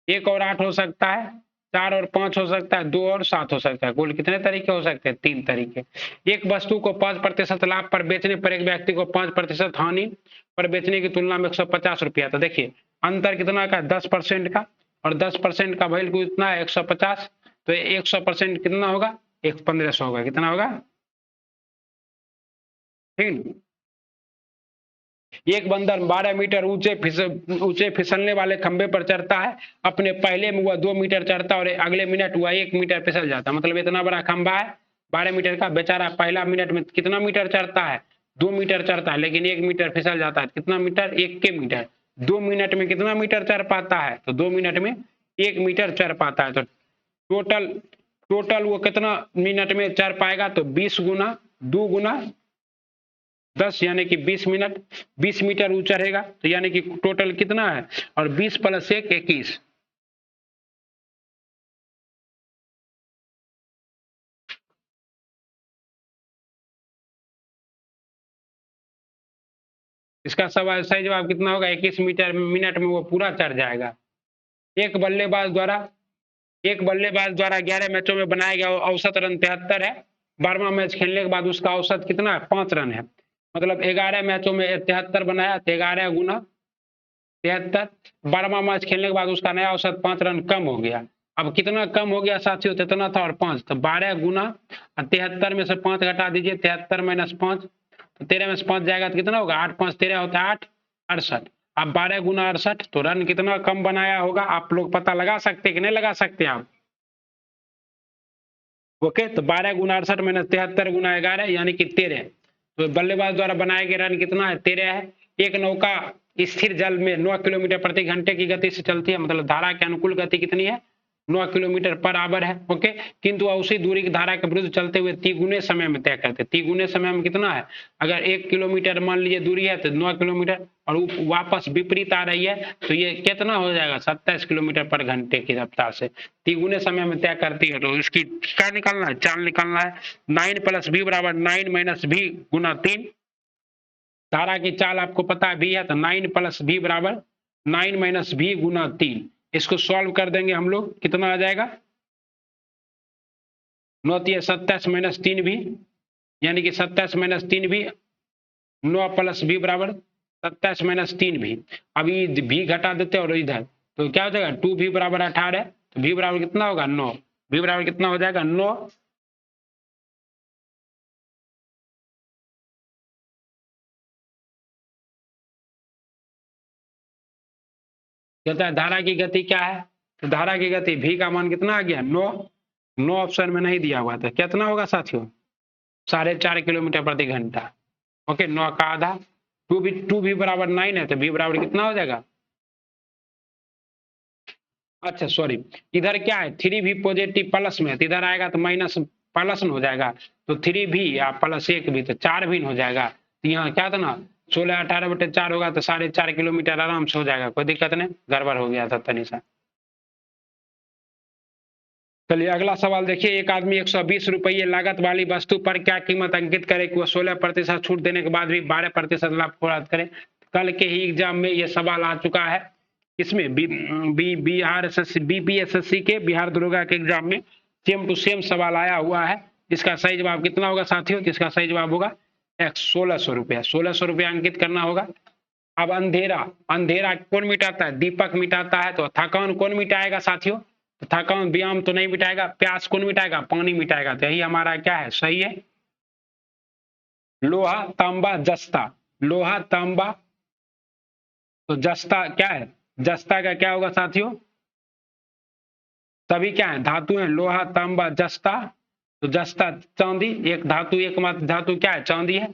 Speaker 1: 1 और 8 हो सकता है, 4 और 5 हो सकता है, 2 और 7 हो सकता है। कुल कितने तरीके हो सकते हैं? 3 तरीके। एक वस्तु को 5% लाभ पर बेचने पर एक व्यक्ति को 5% हानि पर बेचने की तुलना में 150 रुपया। तो देखिए अंतर कितना का? 10% का, और 10% का वैल्यू कितना है? 150। तो 100% कितना होगा? 1500 होगा। कितना होगा? ठीक। एक बंदर 12 मीटर ऊंचे फिसलने वाले खंबे पर चढ़ता है। अपने पहले में वह 2 मीटर चढ़ता और अगले मिनट वह 1 मीटर फिसल जाता। मतलब इतना बड़ा खंबा है 12 मीटर का, बेचारा पहला मिनट में कितना मीटर चढ़ता है? 2 मीटर चढ़ता है, लेकिन 1 मीटर फिसल जाता है। कितना मीटर? 1 के मीटर। 2 मिनट में कितना मीटर चढ़ पाता है? तो 2 मिनट में 1 मीटर चढ़ पाता है। तो टोटल वो कितना मिनट में चढ़ पाएगा? तो 20 गुना 2 गुना 10 यानी कि 20 मिनट, 20 मीटर ऊंचा रहेगा। तो यानी कि टोटल कितना है? और 20 प्लस 1 21। इसका सही जवाब कितना होगा? 21 मीटर मिनट में वो पूरा चढ़ जाएगा। एक बल्लेबाज द्वारा 11 मैचों में बनाया गया औसत रन 73 है। 12वां मैच खेलने के बाद उसका औसत कितना है? 5 रन है। मतलब 11 मैचों में 73 बनाया, 11 गुना 73। 12वां मैच खेलने के बाद उसका नया औसत 5 रन कम हो गया। अब कितना कम हो गया साथियों? कितना था और 5, तो 12 गुना 73 में से 5 घटा दीजिए, 73 माइनस 5, तो 13 में से 5 जाएगा तो कितना होगा? 8 5 13 होता है 8, 68। अब 12 गुना 68, तो रन कितना कम बनाया होगा? आप लोग पता लगा सकते कि नहीं लगा सकते आप? ओके, तो 12 गुना 68 माइनस 73 गुना 11 यानी कि 13। तो बल्लेबाज द्वारा बनाए गए रन कितना है? 13 है। एक नौका स्थिर जल में 9 किलोमीटर प्रति घंटे की गति से चलती है। मतलब धारा के अनुकूल गति कितनी है? 9 किलोमीटर पर आवर है। ओके, किंतु उसी दूरी की धारा के विरुद्ध चलते हुए तिगुने समय में तय करते। तिगुने समय में कितना है? अगर 1 किलोमीटर मान लीजिए दूरी है तो 9 किलोमीटर, और वापस विपरीत आ रही है तो ये कितना हो जाएगा? 27 किलोमीटर पर घंटे की रफ्तार से तिगुने समय में तय करती है। तो इसकी क्या निकालना है? चाल निकालना है। 9 प्लस भी बराबर 9 माइनस भी गुना 3। धारा की चाल आपको पता है भी है, तो 9 प्लस भी बराबर 9 माइनस भी गुना 3। इसको सॉल्व कर देंगे हम लोग, कितना आ जाएगा? 9 27 माइनस 3 भी, यानी कि 27 माइनस 3 भी, 9 प्लस भी बराबर 27 माइनस 3 भी। अभी भी घटा देते और इधर तो क्या हो जाएगा? 2 भी बराबर 18, तो भी बराबर कितना होगा? 9। भी बराबर कितना हो जाएगा? 9। कहता है धारा की गति क्या है? तो धारा की गति भी का मान कितना आ गया? 9। 9 ऑप्शन में नहीं दिया हुआ था। कितना होगा साथियों? 4.5 किलोमीटर प्रति घंटा। ओके, 9 का आधा। 2 भी बराबर 9 है, तो भी बराबर कितना हो जाएगा? अच्छा सॉरी, इधर क्या है? 3 भी पॉजिटिव प्लस में है, तो इधर आएगा तो माइनस प्लस में हो जाएगा। तो 3 भी या प्लस 1 भी, तो 4 भी हो जाएगा। तो यहाँ क्या था ना, 16 18/4 होगा तो 4.5 किलोमीटर आराम से हो जाएगा। कोई दिक्कत नहीं, गड़बड़ हो गया था तनिषा। चलिए अगला सवाल देखिए। एक आदमी 120 रुपये लागत वाली वस्तु पर क्या कीमत अंकित करे कि वह 16% छूट देने के बाद भी 12% लाभ प्राप्त करे? कल के ही एग्जाम में यह सवाल आ चुका है। इसमें बिहार एसएससी बीपीएसएससी के बिहार दरोगा के एग्जाम में सेम टू सेम सवाल आया हुआ है। इसका सही जवाब कितना होगा साथियों? इसका सही जवाब होगा 1600 रुपया। 1600 रुपया अंकित करना होगा। अब अंधेरा, अंधेरा कौन मिटाता है? दीपक मिटाता है। तो थकान कौन मिटाएगा साथियों? तो थकान व्यायाम तो नहीं मिटाएगा। प्यास कौन मिटाएगा? पानी मिटाएगा। तो यही हमारा क्या है? सही है। लोहा, तांबा, जस्ता। लोहा, तांबा, तो जस्ता क्या है? जस्ता का क्या होगा साथियों? सभी क्या है? धातु है। लोहा, तांबा, जस्ता। तो जस्ता चांदी, एक धातु, एकमात्र धातु क्या है? चांदी है।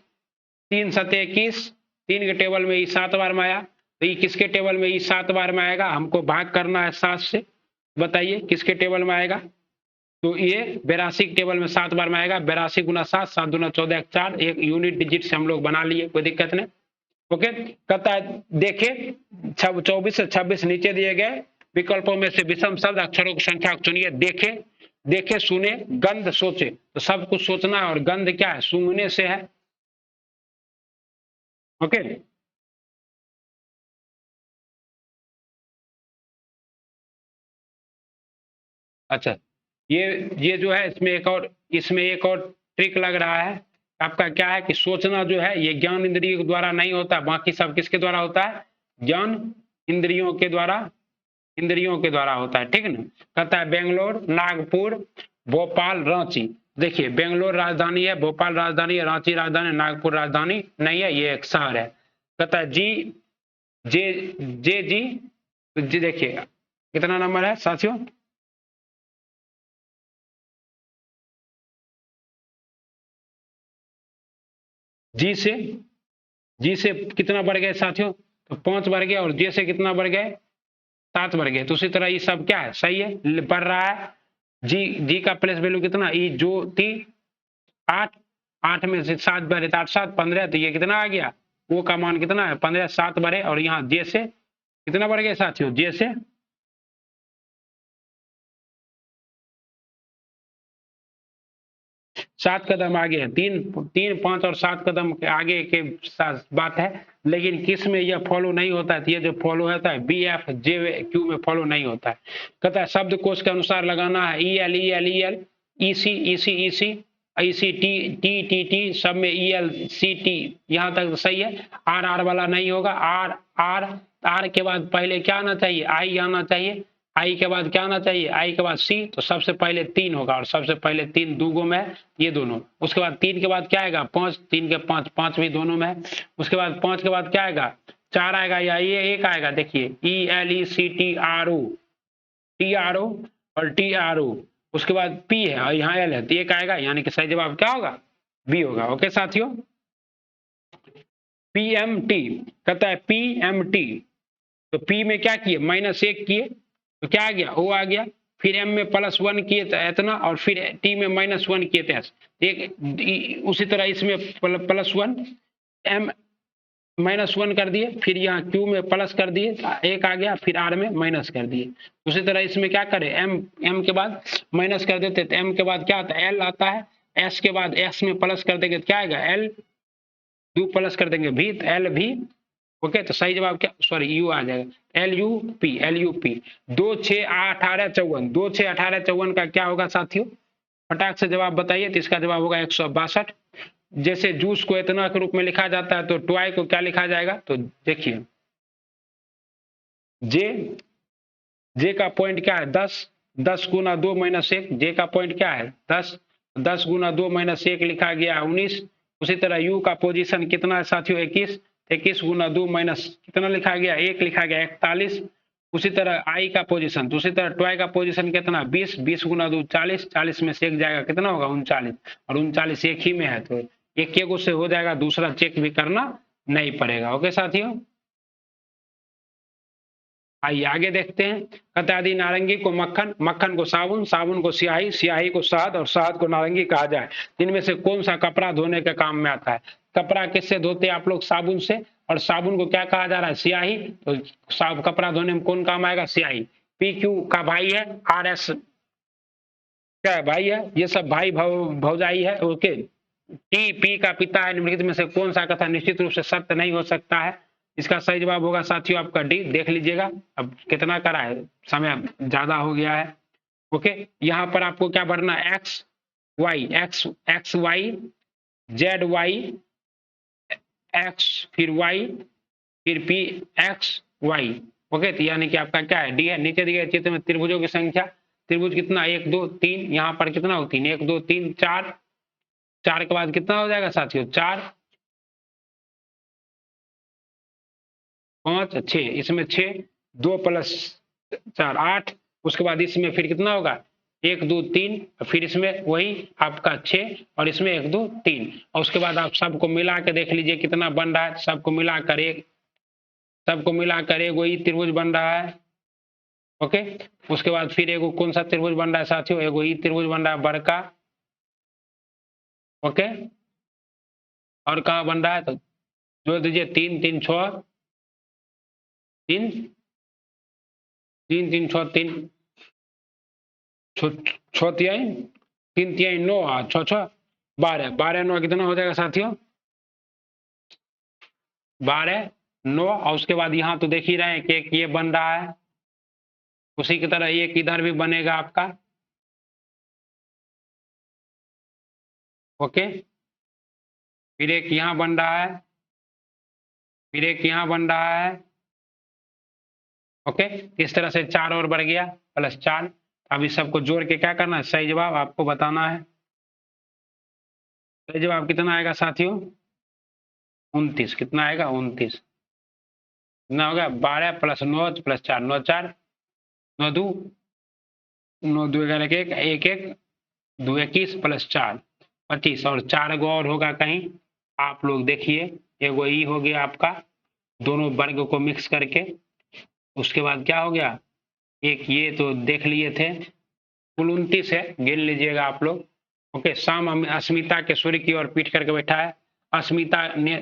Speaker 1: 3 सते 21, 3 के टेबल में ई 7 बार में आया। तो ये किसके टेबल में ई 7 बार में आएगा? हमको भाग करना है 7 से। बताइए किसके टेबल में आएगा? तो ये 82 के टेबल में 7 बार में आएगा। 82 गुना 7, 7 दूना 14, 4, एक यूनिट डिजिट से हम लोग बना लिए, कोई दिक्कत नहीं। ओके, कहता है देखे 24 से 26 नीचे दिए गए विकल्पों में से विषम शब्द अक्षरों की संख्या को चुनिए। देखे, देखे, सुने, गंध, सोचे। तो सब कुछ सोचना है और गंध क्या है? सूंघने से है। ओके, अच्छा, ये जो है इसमें एक और ट्रिक लग रहा है आपका। क्या है कि सोचना जो है ये ज्ञान इंद्रियों के द्वारा नहीं होता, बाकी सब किसके द्वारा होता है? ज्ञान इंद्रियों के द्वारा, इंद्रियों के द्वारा होता है। ठीक है ना? कहता है बेंगलोर, नागपुर, भोपाल, रांची। देखिए बेंगलोर राजधानी है, भोपाल राजधानी है, रांची राजधानी है, नागपुर राजधानी नहीं है, ये एक शहर है। कहता है जी, जे, जे जी, तो जी देखिए कितना नंबर है साथियों? जी से, जी से कितना बढ़ गए साथियों? तो 5 बढ़ गए। और जे से कितना बढ़ गए? 7 बढ़ गए। तो उसी तरह ये सब क्या है? सही है, बढ़ रहा है। जी, जी का प्लेस वैल्यू कितना? ई जो थी 8, 8 में से 7 बढ़े तो 8 7 15, तो ये कितना आ गया? ओ का मान कितना है? 15, 7 बढ़े। और यहाँ जे से कितना बढ़ गए साथियों? जे से 7 कदम आगे है। 3, 5 और 7 कदम के आगे के बात है। लेकिन किस में यह फॉलो नहीं होता है? तो ये जो फॉलो होता है बी एफ जे क्यू में फॉलो नहीं होता है। कहता है शब्द कोश के अनुसार लगाना है। E L, E L, E L, E C, E C, E C, E C, T T T T, सब में ई एल सी टी, यहाँ तक सही है। आर आर वाला नहीं होगा। आर आर, आर के बाद पहले क्या आना चाहिए? आई आना चाहिए। आई के बाद क्या आना चाहिए? आई के बाद सी। तो सबसे पहले 3 होगा। और सबसे पहले 3 दूगो में है, ये दोनों। उसके बाद 3 के बाद क्या आएगा? 5, 3 के 5, 5 भी दोनों में है। उसके बाद 5 के बाद क्या आएगा? 4 आएगा या ये एक आएगा? देखिए E L E C T R O, T R O और टी आर ओ। उसके बाद पी है और यहाँ एल है, तो एक आएगा। यानी कि सही जवाब क्या होगा? बी होगा। ओके साथियों, पीएमटी। कहता है पीएमटी, तो पी में क्या किए? -1 किए, तो क्या आ गया? ओ आ गया। फिर एम में +1 किए तो इतना, और फिर टी में -1 किए थे। एक उसी तरह इसमें +1, एम -1 कर दिए, फिर यहाँ क्यू में प्लस कर दिए, एक आ गया, फिर आर में माइनस कर दिए। उसी तरह इसमें क्या करें? एम के बाद माइनस कर देते, तो एम के बाद क्या आता है? एल आता है। एस के बाद एस में प्लस कर देंगे तो क्या आएगा? एल, यू प्लस कर देंगे भी, तो एल भी। ओके, तो सही जवाब क्या? सॉरी, यू आ जाएगा। L U P, L U P. 2 6 18 54, 2 6 18 54 का क्या होगा साथियों? फटाक से जवाब बताइए। तो इसका जवाब होगा 162। जैसे जूस को इतना के रूप में लिखा जाता है, तो टॉय को क्या लिखा जाएगा? तो देखिए जे, जे का पॉइंट क्या है? 10, 10 गुना 2 - 1। जे का पॉइंट क्या है? 10, 10 गुना 2 - 1 लिखा गया 19। उसी तरह यू का पोजीशन कितना है साथियों? 21, 21 गुना 2 माइनस कितना लिखा गया? 1 लिखा गया 41। उसी तरह आई का पोजीशन, तो उसी तरह टॉय का पोजीशन कितना? 20, 20 गुना 2 40, 40 में से एक जाएगा, कितना होगा? 39। और 39 एक ही में है, तो एक एक से हो जाएगा, दूसरा चेक भी करना नहीं पड़ेगा। ओके साथियों, आइए आगे देखते हैं। कहता है नारंगी को मक्खन, मक्खन को साबुन, साबुन को स्याही, स्याही को शहद और शहद को नारंगी कहा जाए। इनमें से कौन सा कपड़ा धोने के काम में आता है? कपड़ा किससे धोते हैं आप लोग? साबुन से। और साबुन को क्या कहा जा रहा है? स्याही। तो कपड़ा धोने में कौन काम आएगा? स्याही। पी क्यू का भाई है, आर एस क्या है? भाई है। ये सब भाई भौजाई है। ओके, टी पी का पिता है। निम्नलिखित में से कौन सा कथन निश्चित रूप से सत्य नहीं हो सकता है? इसका सही जवाब होगा साथियों आपका डी। देख लीजिएगा अब कितना करा है, समय ज्यादा हो गया है। ओके, यहाँ पर आपको क्या भरना? X Y, X X Y, Z Y, X फिर वाई, फिर पी एक्स वाई। ओके, तो यानी कि आपका क्या है, डी है। नीचे दिए गए चित्र में त्रिभुजों की संख्या, त्रिभुज कितना 1 2 3, यहाँ पर कितना हो 3, 1 2 3 4, 4 के बाद कितना हो जाएगा साथियों 4 5 6, इसमें 6 2 प्लस 4 8, उसके बाद इसमें फिर कितना होगा 1 2 3, फिर इसमें वही आपका 6 और इसमें 1 2 3, और उसके बाद आप सबको मिला के देख लीजिए कितना बन रहा है। सबको मिलाकर एक वही त्रिभुज बन रहा है। ओके, उसके बाद फिर एगो कौन सा त्रिभुज बन रहा है साथियों, एगो ई त्रिभुज बन रहा है बड़का। ओके, और कहाँ बन रहा है तो जोड़ दीजिए 3 3 6 3 3 3 6 3 6 तिहाई 3 तिहाई 9 6 6 12 12 9 कितना हो जाएगा साथियों 12 9, और उसके बाद यहाँ तो देख ही रहे हैं कि एक ये बन रहा है, उसी की तरह एक इधर भी बनेगा आपका। ओके, फिर एक यहाँ बन रहा है, फिर एक यहाँ बन रहा है। ओके, इस तरह से 4 और बढ़ गया प्लस 4। अब इस सबको जोड़ के क्या करना है, सही जवाब आपको बताना है। सही जवाब कितना आएगा साथियों 29। कितना आएगा 29। कितना होगा 12 प्लस 9 प्लस 4, 9 4 9 2 9 2 11 1 1 1 2 21 प्लस 4 25, और 4 गो और होगा कहीं, आप लोग देखिए। एगो ई हो गया आपका, दोनों वर्ग को मिक्स करके। उसके बाद क्या हो गया, एक ये तो देख लिए थे, कुल 29 है, गिन लीजिएगा आप लोग। ओके, शाम अस्मिता के सूर्य की ओर पीठ करके बैठा है।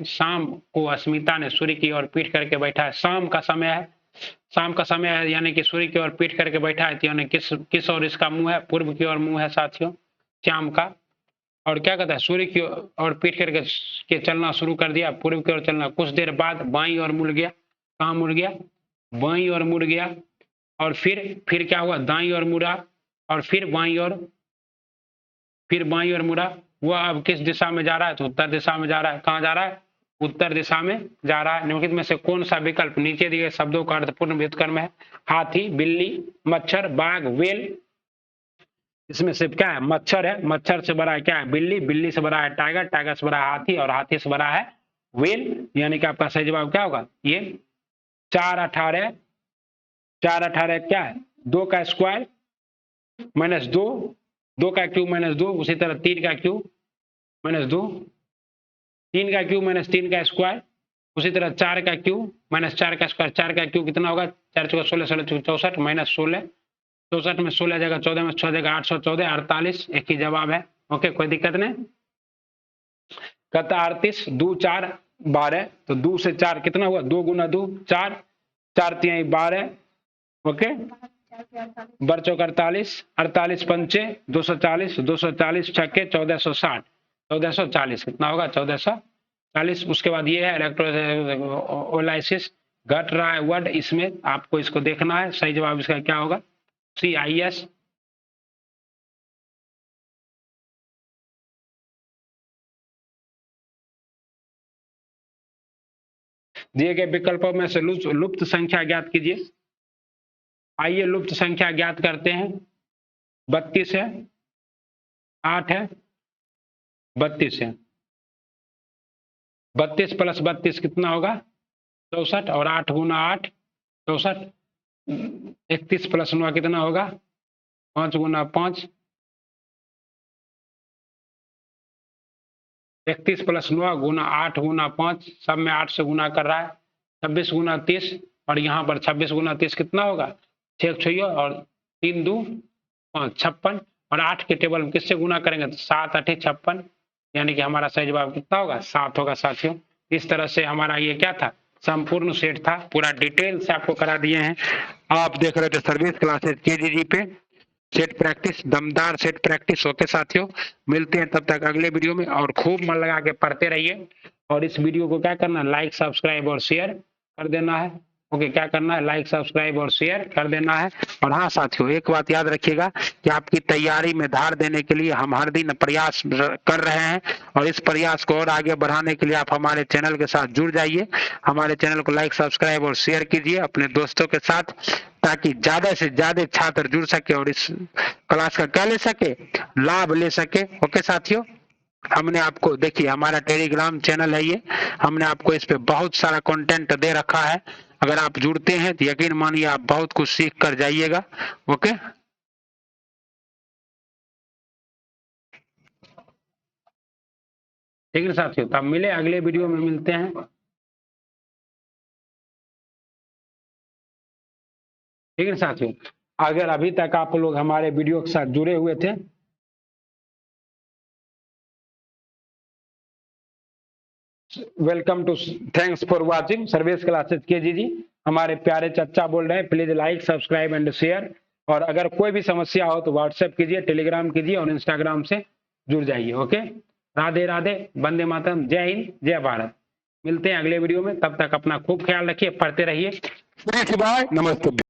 Speaker 1: शाम को अस्मिता ने सूर्य की ओर पीठ करके बैठा है। शाम का समय है, यानी कि सूर्य की ओर पीठ करके बैठा है, यानी किस ओर इसका मुंह है, पूर्व की ओर मुंह है साथियों शाम का। और क्या कहता है, सूर्य की ओर पीठ करके चलना शुरू कर दिया, पूर्व की ओर चलना। कुछ देर बाद बाईं ओर मुड़ गया। कहाँ मुड़ गया, बाईं ओर मुड़ गया। और फिर क्या हुआ, दाईं ओर मुड़ा, और फिर बाईं ओर मुड़ा। वह अब किस दिशा में जा रहा है, तो उत्तर दिशा में जा रहा है। कहाँ जा रहा है, उत्तर दिशा में जा रहा है। निम्नलिखित में से कौन सा विकल्प नीचे दिए गए शब्दों का अर्थपूर्ण व्युत्क्रम है। हाथी, बिल्ली, मच्छर, बाघ, वेल। इसमें से क्या है, मच्छर है, मच्छर से बड़ा है क्या है बिल्ली, बिल्ली से बड़ा है टाइगर, टाइगर से बड़ा है हाथी, और हाथी से बड़ा है वेल। यानी कि आपका सही जवाब क्या होगा, ये 4 18 क्या है 2 का स्क्वायर माइनस 2, 2 का क्यूब माइनस 2, उसी तरह 3 का क्यूब माइनस 2, 3 का क्यूब माइनस 3 का स्क्वायर, उसी तरह 4 का क्यूब माइनस 4 का स्क्वायर। 4 का क्यूब कितना होगा, 4 चौका 16 16 64 माइनस 16, 64 में 16 जाएगा 14 में 6 जाएगा 814 48, एक ही जवाब है। ओके, कोई दिक्कत नहीं। कहता 38 2 4 12, तो 2 से 4 कितना हुआ, 2 गुना 2 4, 4 तिहाई 12। ओके, बर चौक 48, 48 पंचे 240, 240 छक्के 1460, 1440 कितना होगा 1440। उसके बाद ये है इलेक्ट्रोलाइसिस, घट रहा है वर्ड, इसमें आपको इसको देखना है। सही जवाब इसका क्या होगा, CIS। दिए गए विकल्पों में से लुप्त संख्या ज्ञात कीजिए। आइए लुप्त संख्या ज्ञात करते हैं। 32 है, 8 है, 32 है। 32 प्लस 32 कितना होगा 64, और 8 गुना 8 64। 31 प्लस 9 कितना होगा 5 गुना 5, 31 प्लस 9 गुना 8 गुना 5, सब में 8 से गुना कर रहा है। 26 गुना 30, और यहाँ पर 26 गुना 30 कितना होगा 6 6 और 3 2 5 56, और 8 के टेबल में किससे गुना करेंगे तो 7 8 56, यानी कि हमारा सही जवाब कितना होगा 7 होगा साथियों। इस तरह से हमारा ये क्या था, संपूर्ण सेट था, पूरा डिटेल से आपको करा दिए हैं। आप देख रहे थे सर्विस क्लासेस KGG पे सेट प्रैक्टिस, दमदार सेट प्रैक्टिस। ओके साथियों, मिलते हैं तब तक अगले वीडियो में, और खूब मन लगा के पढ़ते रहिए। और इस वीडियो को क्या करना, लाइक सब्सक्राइब और शेयर कर देना है। ओके, क्या करना है, लाइक सब्सक्राइब और शेयर कर देना है। और हाँ साथियों, एक बात याद रखिएगा कि आपकी तैयारी में धार देने के लिए हम हर दिन प्रयास कर रहे हैं, और इस प्रयास को और आगे बढ़ाने के लिए आप हमारे चैनल के साथ जुड़ जाइए। हमारे चैनल को लाइक सब्सक्राइब और शेयर कीजिए अपने दोस्तों के साथ, ताकि ज्यादा से ज्यादा छात्र जुड़ सके और इस क्लास का क्या ले सके, लाभ ले सके। ओके साथियों, हमने आपको देखिए, हमारा टेलीग्राम चैनल है ये, हमने आपको इस पे बहुत सारा कंटेंट दे रखा है। अगर आप जुड़ते हैं तो यकीन मानिए आप बहुत कुछ सीख कर जाइएगा। ओके, ठीक है साथियों, तब मिले अगले वीडियो में, मिलते हैं। ठीक है साथियों, अगर अभी तक आप लोग हमारे वीडियो के साथ जुड़े हुए थे, welcome to, thanks for watching service classes KG ji. हमारे प्यारे चच्चा बोल रहे हैं, please like subscribe and share. और अगर कोई भी समस्या हो तो व्हाट्सएप कीजिए, टेलीग्राम कीजिए और इंस्टाग्राम से जुड़ जाइए। ओके, राधे राधे, वंदे मातरम, जय हिंद, जय भारत। मिलते हैं अगले वीडियो में, तब तक अपना खूब ख्याल रखिए, पढ़ते रहिए। नमस्ते।